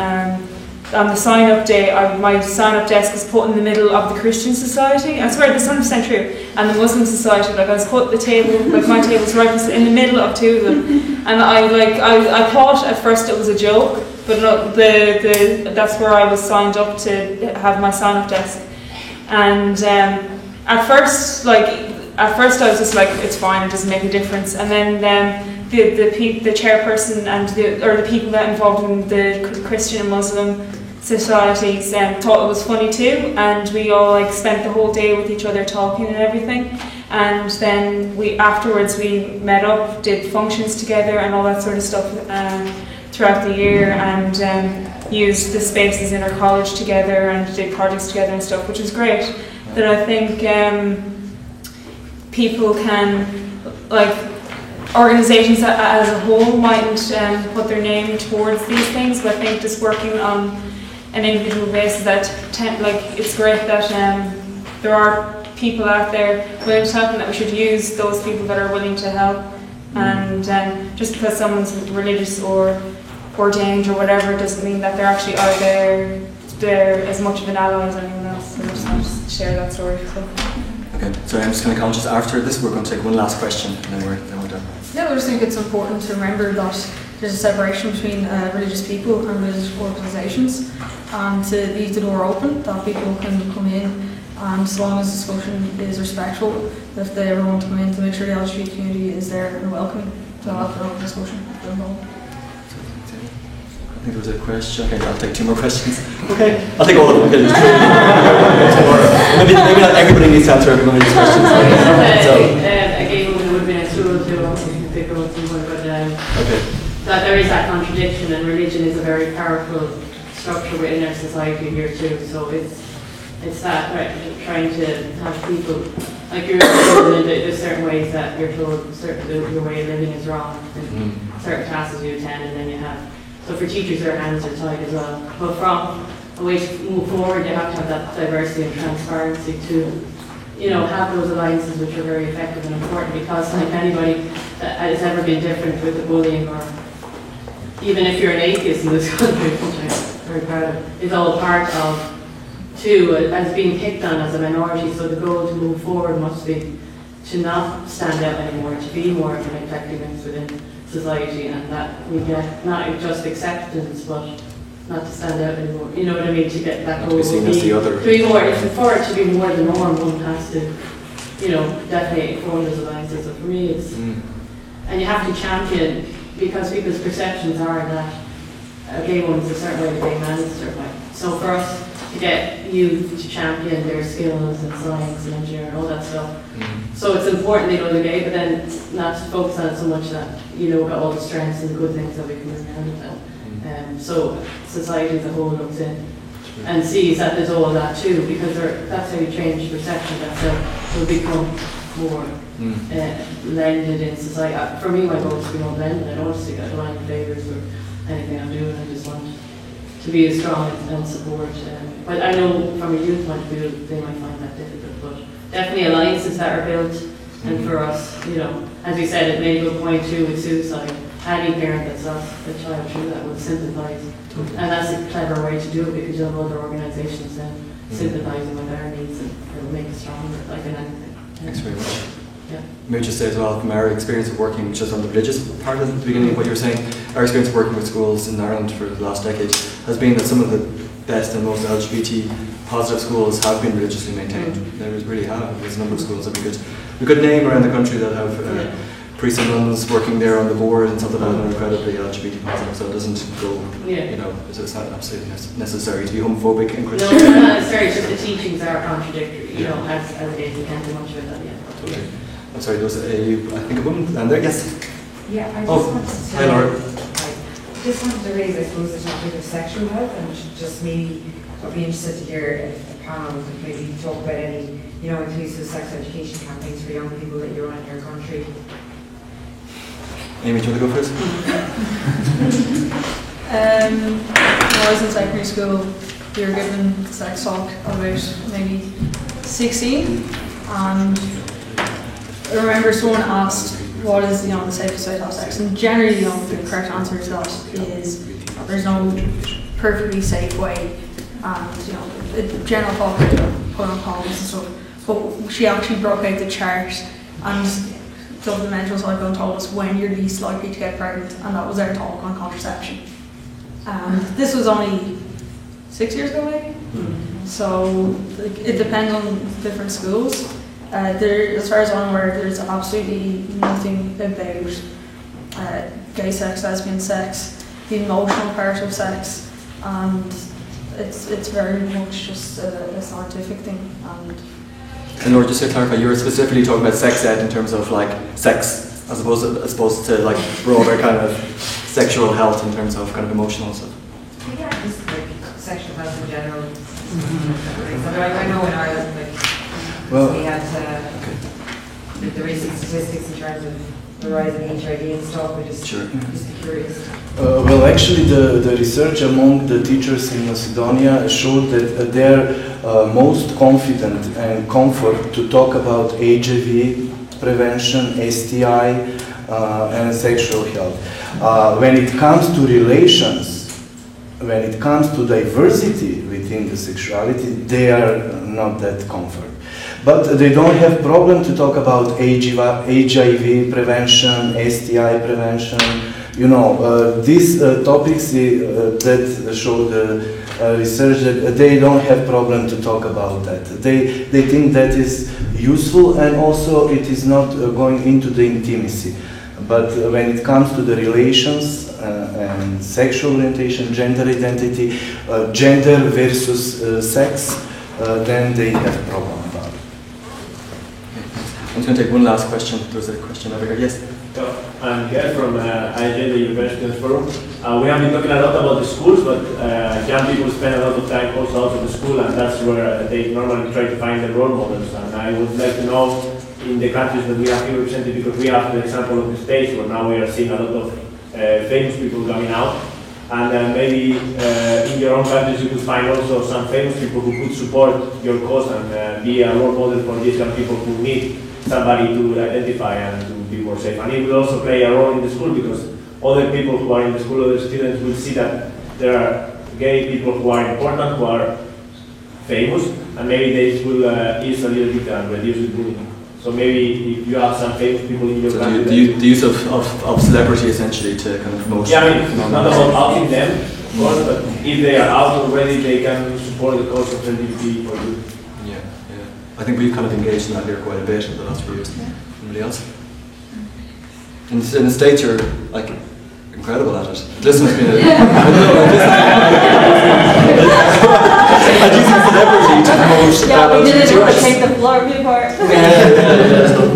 On the sign-up day, my sign-up desk was put in the middle of the Christian Society. I swear, this is 100% true. And the Muslim Society, I was put at the table, my table's right in the middle of two of them. And I thought at first it was a joke, but no, that's where I was signed up to have my sign-up desk. And at first I was just like, it's fine, it doesn't make a difference. And then the chairperson and the people that involved in the Christian and Muslim societies thought it was funny too, and we all spent the whole day with each other talking and everything. And then afterwards we met up, did functions together and all that sort of stuff throughout the year, and used the spaces in our college together and did projects together and stuff, which was great. That I think people can, organisations as a whole mightn't put their name towards these things, but I think just working on an individual basis, it's great that there are people out there willing to help, and that we should use those people that are willing to help. And just because someone's religious or ordained or whatever doesn't mean that they're actually they're as much of an ally as anyone else. just share that story. So. Okay, so I'm just kind of conscious after this, we're going to take one last question and then we're done. Yeah, I just think it's important to remember that there's a separation between religious people and religious organisations, and to leave the door open that people can come in, and as long as discussion is respectful, if they ever want to come in, to make sure the LGBT community is there and welcoming to have their own discussion. I think there was a question. Okay, I'll take 2 more questions. Okay, I'll take all of them. Okay, maybe not everybody needs to answer every one of these questions. A gay woman would have been a school too, okay. That there is that contradiction, and religion is a very powerful structure within our society here too. So it's that, right, trying to have people, like you're told, there's certain ways that you're told your way of living is wrong, and certain classes you attend, and then you have. So for teachers, their hands are tied as well. But from a way to move forward, they have to have that diversity and transparency to, have those alliances which are very effective and important, because like anybody that has ever been different with the bullying, or even if you're an atheist in this country, which I'm very proud of, is all part of, too, as being picked on as a minority. So the goal to move forward must be to not stand out anymore, to be more of an effectiveness within society, and that we get not just acceptance, but not to stand out anymore. You know what I mean? To get that goal, to be more. For it to be more the norm, one has to, definitely form those alliances. So for me, it's and you have to champion, because people's perceptions are that a gay woman's a certain way, a gay man is a certain way. So for us to get youth to champion their skills in science and engineering and all that stuff. So it's important they know they're gay, but then not to focus on it so much that about all the strengths and the good things that we can bring out of them. So society as a whole looks in and sees that there's all of that too, because that's how you change perception. That's how we'll become more blended in society. For me, my goal is to be more blended. I don't want to see any favours or anything I'm doing. I just want to be as strong and support. But I know from a youth point of view, they might find that difficult. But definitely alliances that are built, and for us, as we said, it made a good point too with suicide. Any parent that's lost a child through that would sympathise, and that's a clever way to do it, because you have other organisations then sympathising with our needs, and it'll make us stronger, like in anything. Thanks very much. Yeah. Maybe just say as well, from our experience of working just on the religious part of the beginning of what you were saying, our experience of working with schools in Ireland for the last decade has been that some of the best and most LGBT positive schools have been religiously maintained. There really have. There's a number of schools that we could name around the country that have priests and nuns working there on the board and something that are incredibly LGBT positive, so it doesn't go, so it's not absolutely necessary to be homophobic and Christian. No, not necessarily, just the teachings are contradictory, as a gay, you can't do much with that yet. Okay. I'm sorry, there was I think a woman down there, yes? Yeah, I just wanted to... Hi Laura. Just wanted to raise, I suppose, the topic of sexual health, and just maybe I'd be interested to hear if a panel could maybe talk about any, inclusive sex education campaigns for young people that you run in your country. Amy, do you want to go first? When I was in secondary school, we were given sex talk at about maybe 16, and I remember someone asked, what is the safest way to have sex? And generally, the correct answer to that is there's no perfectly safe way, and the general talk about put on condoms and stuff. But she actually broke out the chart and done the mental cycle and told us when you're least likely to get pregnant, and that was our talk on contraception. This was only 6 years ago, maybe. So it depends on different schools. As far as I'm aware, there's absolutely nothing about gay sex, lesbian sex, the emotional part of sex, and it's very much just a scientific thing. And Laura, just to clarify, you were specifically talking about sex ed in terms of sex, as opposed to broader kind of sexual health in terms of kind of emotional stuff. Yeah, just sexual health in general. I know in Ireland, we had the recent statistics in terms of the rise in HIV and stuff. We just curious. Well, actually, the research among the teachers in Macedonia showed that they're most confident and comfort to talk about HIV prevention, STI, and sexual health. When it comes to relations, when it comes to diversity within the sexuality, they are not that comfort. But they don't have problem to talk about HIV prevention, STI prevention. You know, these topics that show the research that they don't have problem to talk about that. They think that is useful, and also it is not going into the intimacy. But when it comes to the relations and sexual orientation, gender identity, gender versus sex, then they have problem about it. I'm just going to take one last question. There's a question over here. Yes? I'm here from IGN, University of Forum. We have been talking a lot about the schools, but young people spend a lot of time also out of the school, and that's where they normally try to find the role models. And I would like to know, in the countries that we have here represented, because we have the example of the States, where now we are seeing a lot of famous people coming out, and maybe in your own countries you could find also some famous people who could support your cause and be a role model for these young people who need somebody to identify and to be more safe. And it will also play a role in the school, because other people who are in the school, other students will see that there are gay people who are important, who are famous, and maybe they will ease a little bit and reduce the bullying. So maybe if you have some famous people in your country. The use of celebrity essentially to kind of promote. Yeah, I mean, it's not about outing them, of course, but if they are out already, they can support the cause of LGBT for you. Yeah. I think we've kind of engaged in that here quite a bit in the last few years. Anybody else? In the States, you're like incredible at it. Listen, has been I use celebrity to promote. Yeah, we didn't want to take the floor before.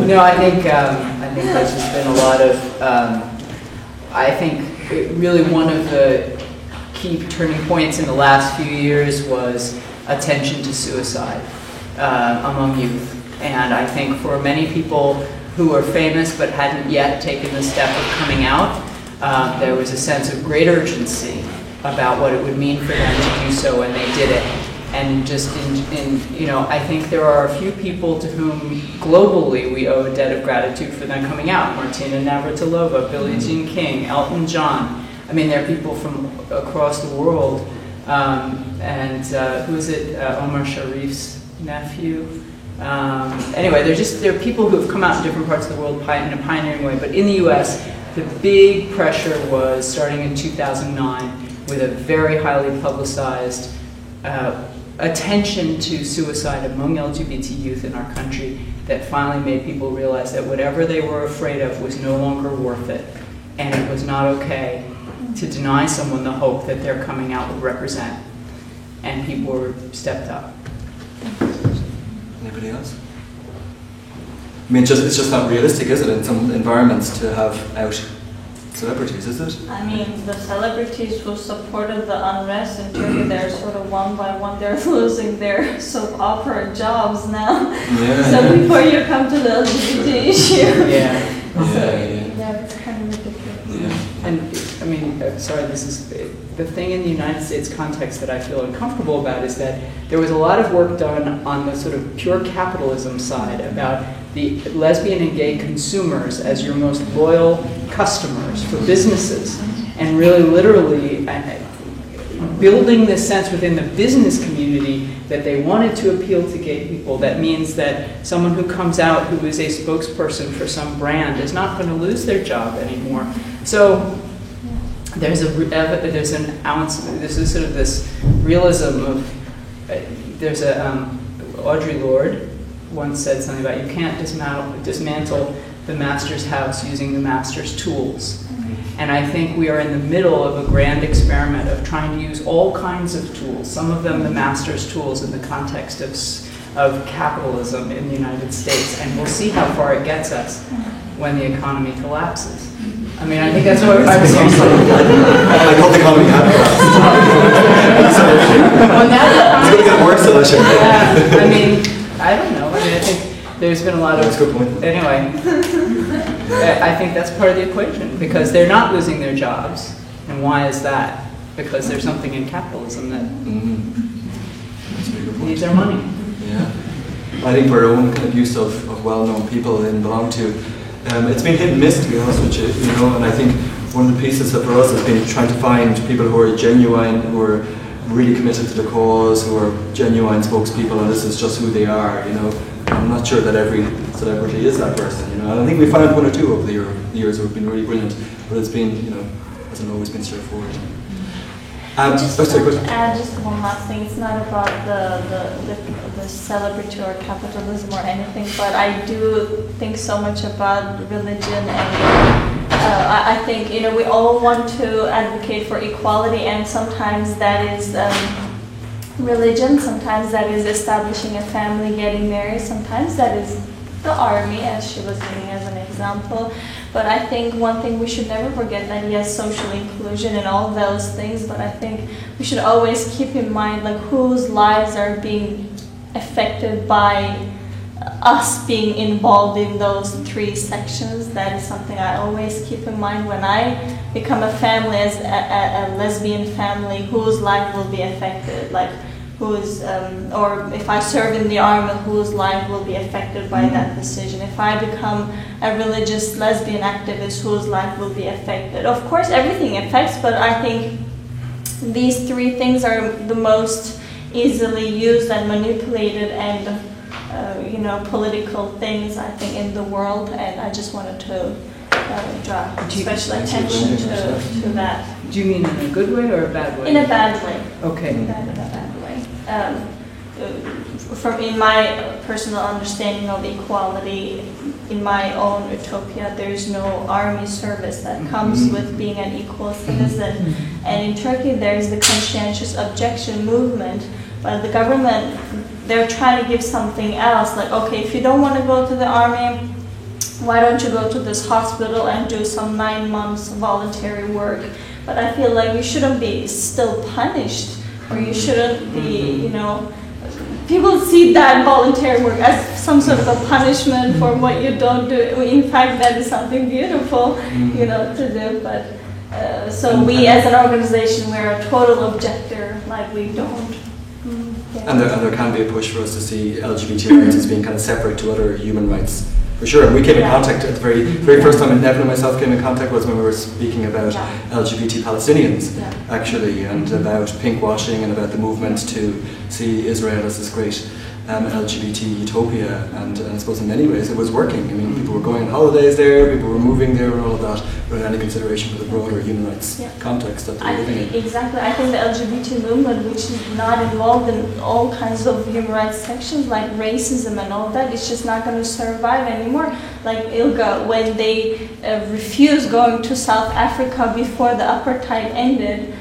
No, I think there's just been a lot of. I think really one of the key turning points in the last few years was attention to suicide among youth, and I think for many people who are famous but hadn't yet taken the step of coming out, there was a sense of great urgency about what it would mean for them to do so, and they did it. And just I think there are a few people to whom globally we owe a debt of gratitude for them coming out. Martina Navratilova, Billie Jean King, Elton John. I mean, there are people from across the world. And who is it? Omar Sharif's nephew. Anyway, there are people who have come out in different parts of the world in a pioneering way. But in the U.S., the big pressure was starting in 2009 with a very highly publicized attention to suicide among LGBT youth in our country that finally made people realize that whatever they were afraid of was no longer worth it, and it was not okay to deny someone the hope that their coming out would represent. And people were stepped up. Anybody else? I mean, it's just not realistic, is it, in some environments to have out celebrities, is it? I mean, the celebrities who supported the unrest in Turkey, they're sort of one by one, they're losing their soap opera jobs now. Yeah. So before you come to the LGBT issue. Yeah. It's kind of ridiculous. Yeah. And I mean, sorry, this is the thing in the United States context that I feel uncomfortable about is that there was a lot of work done on the sort of pure capitalism side about the lesbian and gay consumers as your most loyal customers for businesses, and really literally building this sense within the business community that they wanted to appeal to gay people. That means that someone who comes out who is a spokesperson for some brand is not going to lose their job anymore. So there's an ounce, this is sort of this realism of, there's a, Audre Lorde once said something about you can't dismantle the master's house using the master's tools. And I think we are in the middle of a grand experiment of trying to use all kinds of tools, some of them the master's tools in the context of capitalism in the United States. And we'll see how far it gets us when the economy collapses. I mean, I think that's what I was saying. I hope the economy has Well, now it's going to get worse, Alicia. Yeah, I mean, I don't know. I mean, I think there's been a lot of... That's a good point. Anyway, I think that's part of the equation, because they're not losing their jobs. And why is that? Because there's something in capitalism that needs our money. Yeah. I think for our own kind of use of well-known people and belong to, it's been hit and miss, to be honest with you, and I think one of the pieces that for us has been trying to find people who are genuine, who are really committed to the cause, who are genuine spokespeople, and this is just who they are, you know. I'm not sure that every celebrity is that person, you know. And I think we found one or two over the years who have been really brilliant, but it's been, you know, hasn't always been straightforward. Just want to add just one last thing. It's not about the celebrity or capitalism or anything, but I do think so much about religion, and I think, you know, we all want to advocate for equality, and sometimes that is religion, sometimes that is establishing a family, getting married, sometimes that is the army, as she was giving as an example. But I think one thing we should never forget, that yes, social inclusion and all those things, but I think we should always keep in mind like whose lives are being affected by us being involved in those three sections. That is something I always keep in mind when I become a family, as a lesbian family, whose life will be affected, like who's, or if I serve in the army, whose life will be affected by that decision. If I become a religious lesbian activist, whose life will be affected. Of course, everything affects, but I think these three things are the most easily used and manipulated and, you know, political things, I think, in the world, and I just wanted to draw special attention to that. Do you mean in a good way or a bad way? In a bad way. Okay. In a bad way. From in my personal understanding of equality, in my own utopia, there's no army service that comes with being an equal citizen. And in Turkey, there's the conscientious objection movement, but the government, they're trying to give something else, like, okay, if you don't want to go to the army, why don't you go to this hospital and do some 9 months voluntary work? But I feel like you shouldn't be still punished, or you shouldn't be, you know, people see that voluntary work as some sort of a punishment for what you don't do. In fact, that is something beautiful, you know, to do. But so we, as an organization, we're a total objector, like we don't. Yeah. And there can be a push for us to see LGBT rights as being kind of separate to other human rights. For sure, and we came in contact at the very first time, and Nevin and myself came in contact was when we were speaking about LGBT Palestinians, actually, and about pinkwashing and about the movement to see Israel as this great LGBT utopia, and I suppose in many ways it was working. I mean, people were going on holidays there, people were moving there, and all of that, without any consideration for the broader human rights context that they're living in. Exactly. I think the LGBT movement, which is not involved in all kinds of human rights sections like racism and all that, it's just not going to survive anymore. Like ILGA, when they refused going to South Africa before the apartheid ended,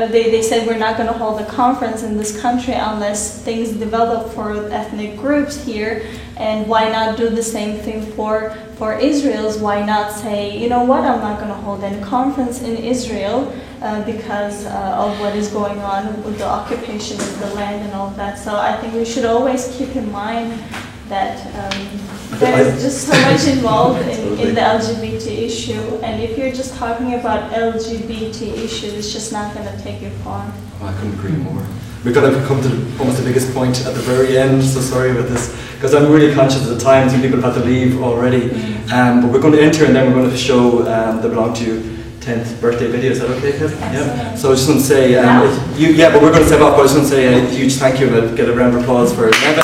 they said we're not going to hold a conference in this country unless things develop for ethnic groups here, and why not do the same thing for Israel's? Why not say, you know what, I'm not going to hold any conference in Israel because of what is going on with the occupation of the land and all of that. So I think we should always keep in mind that there's just so much involved in the LGBT issue, and if you're just talking about LGBT issues, it's just not going to take you far. Oh, I couldn't agree more. We've got to come to almost the biggest point at the very end, so sorry about this, because I'm really conscious of the time, some people have had to leave already, but we're going to enter and then we're going to show the Belong to You 10th birthday video. Is that okay, Kevin? Yeah. So I just want to say, but we're going to step off, but I just want to say a huge thank you and get a round of applause for Nevin.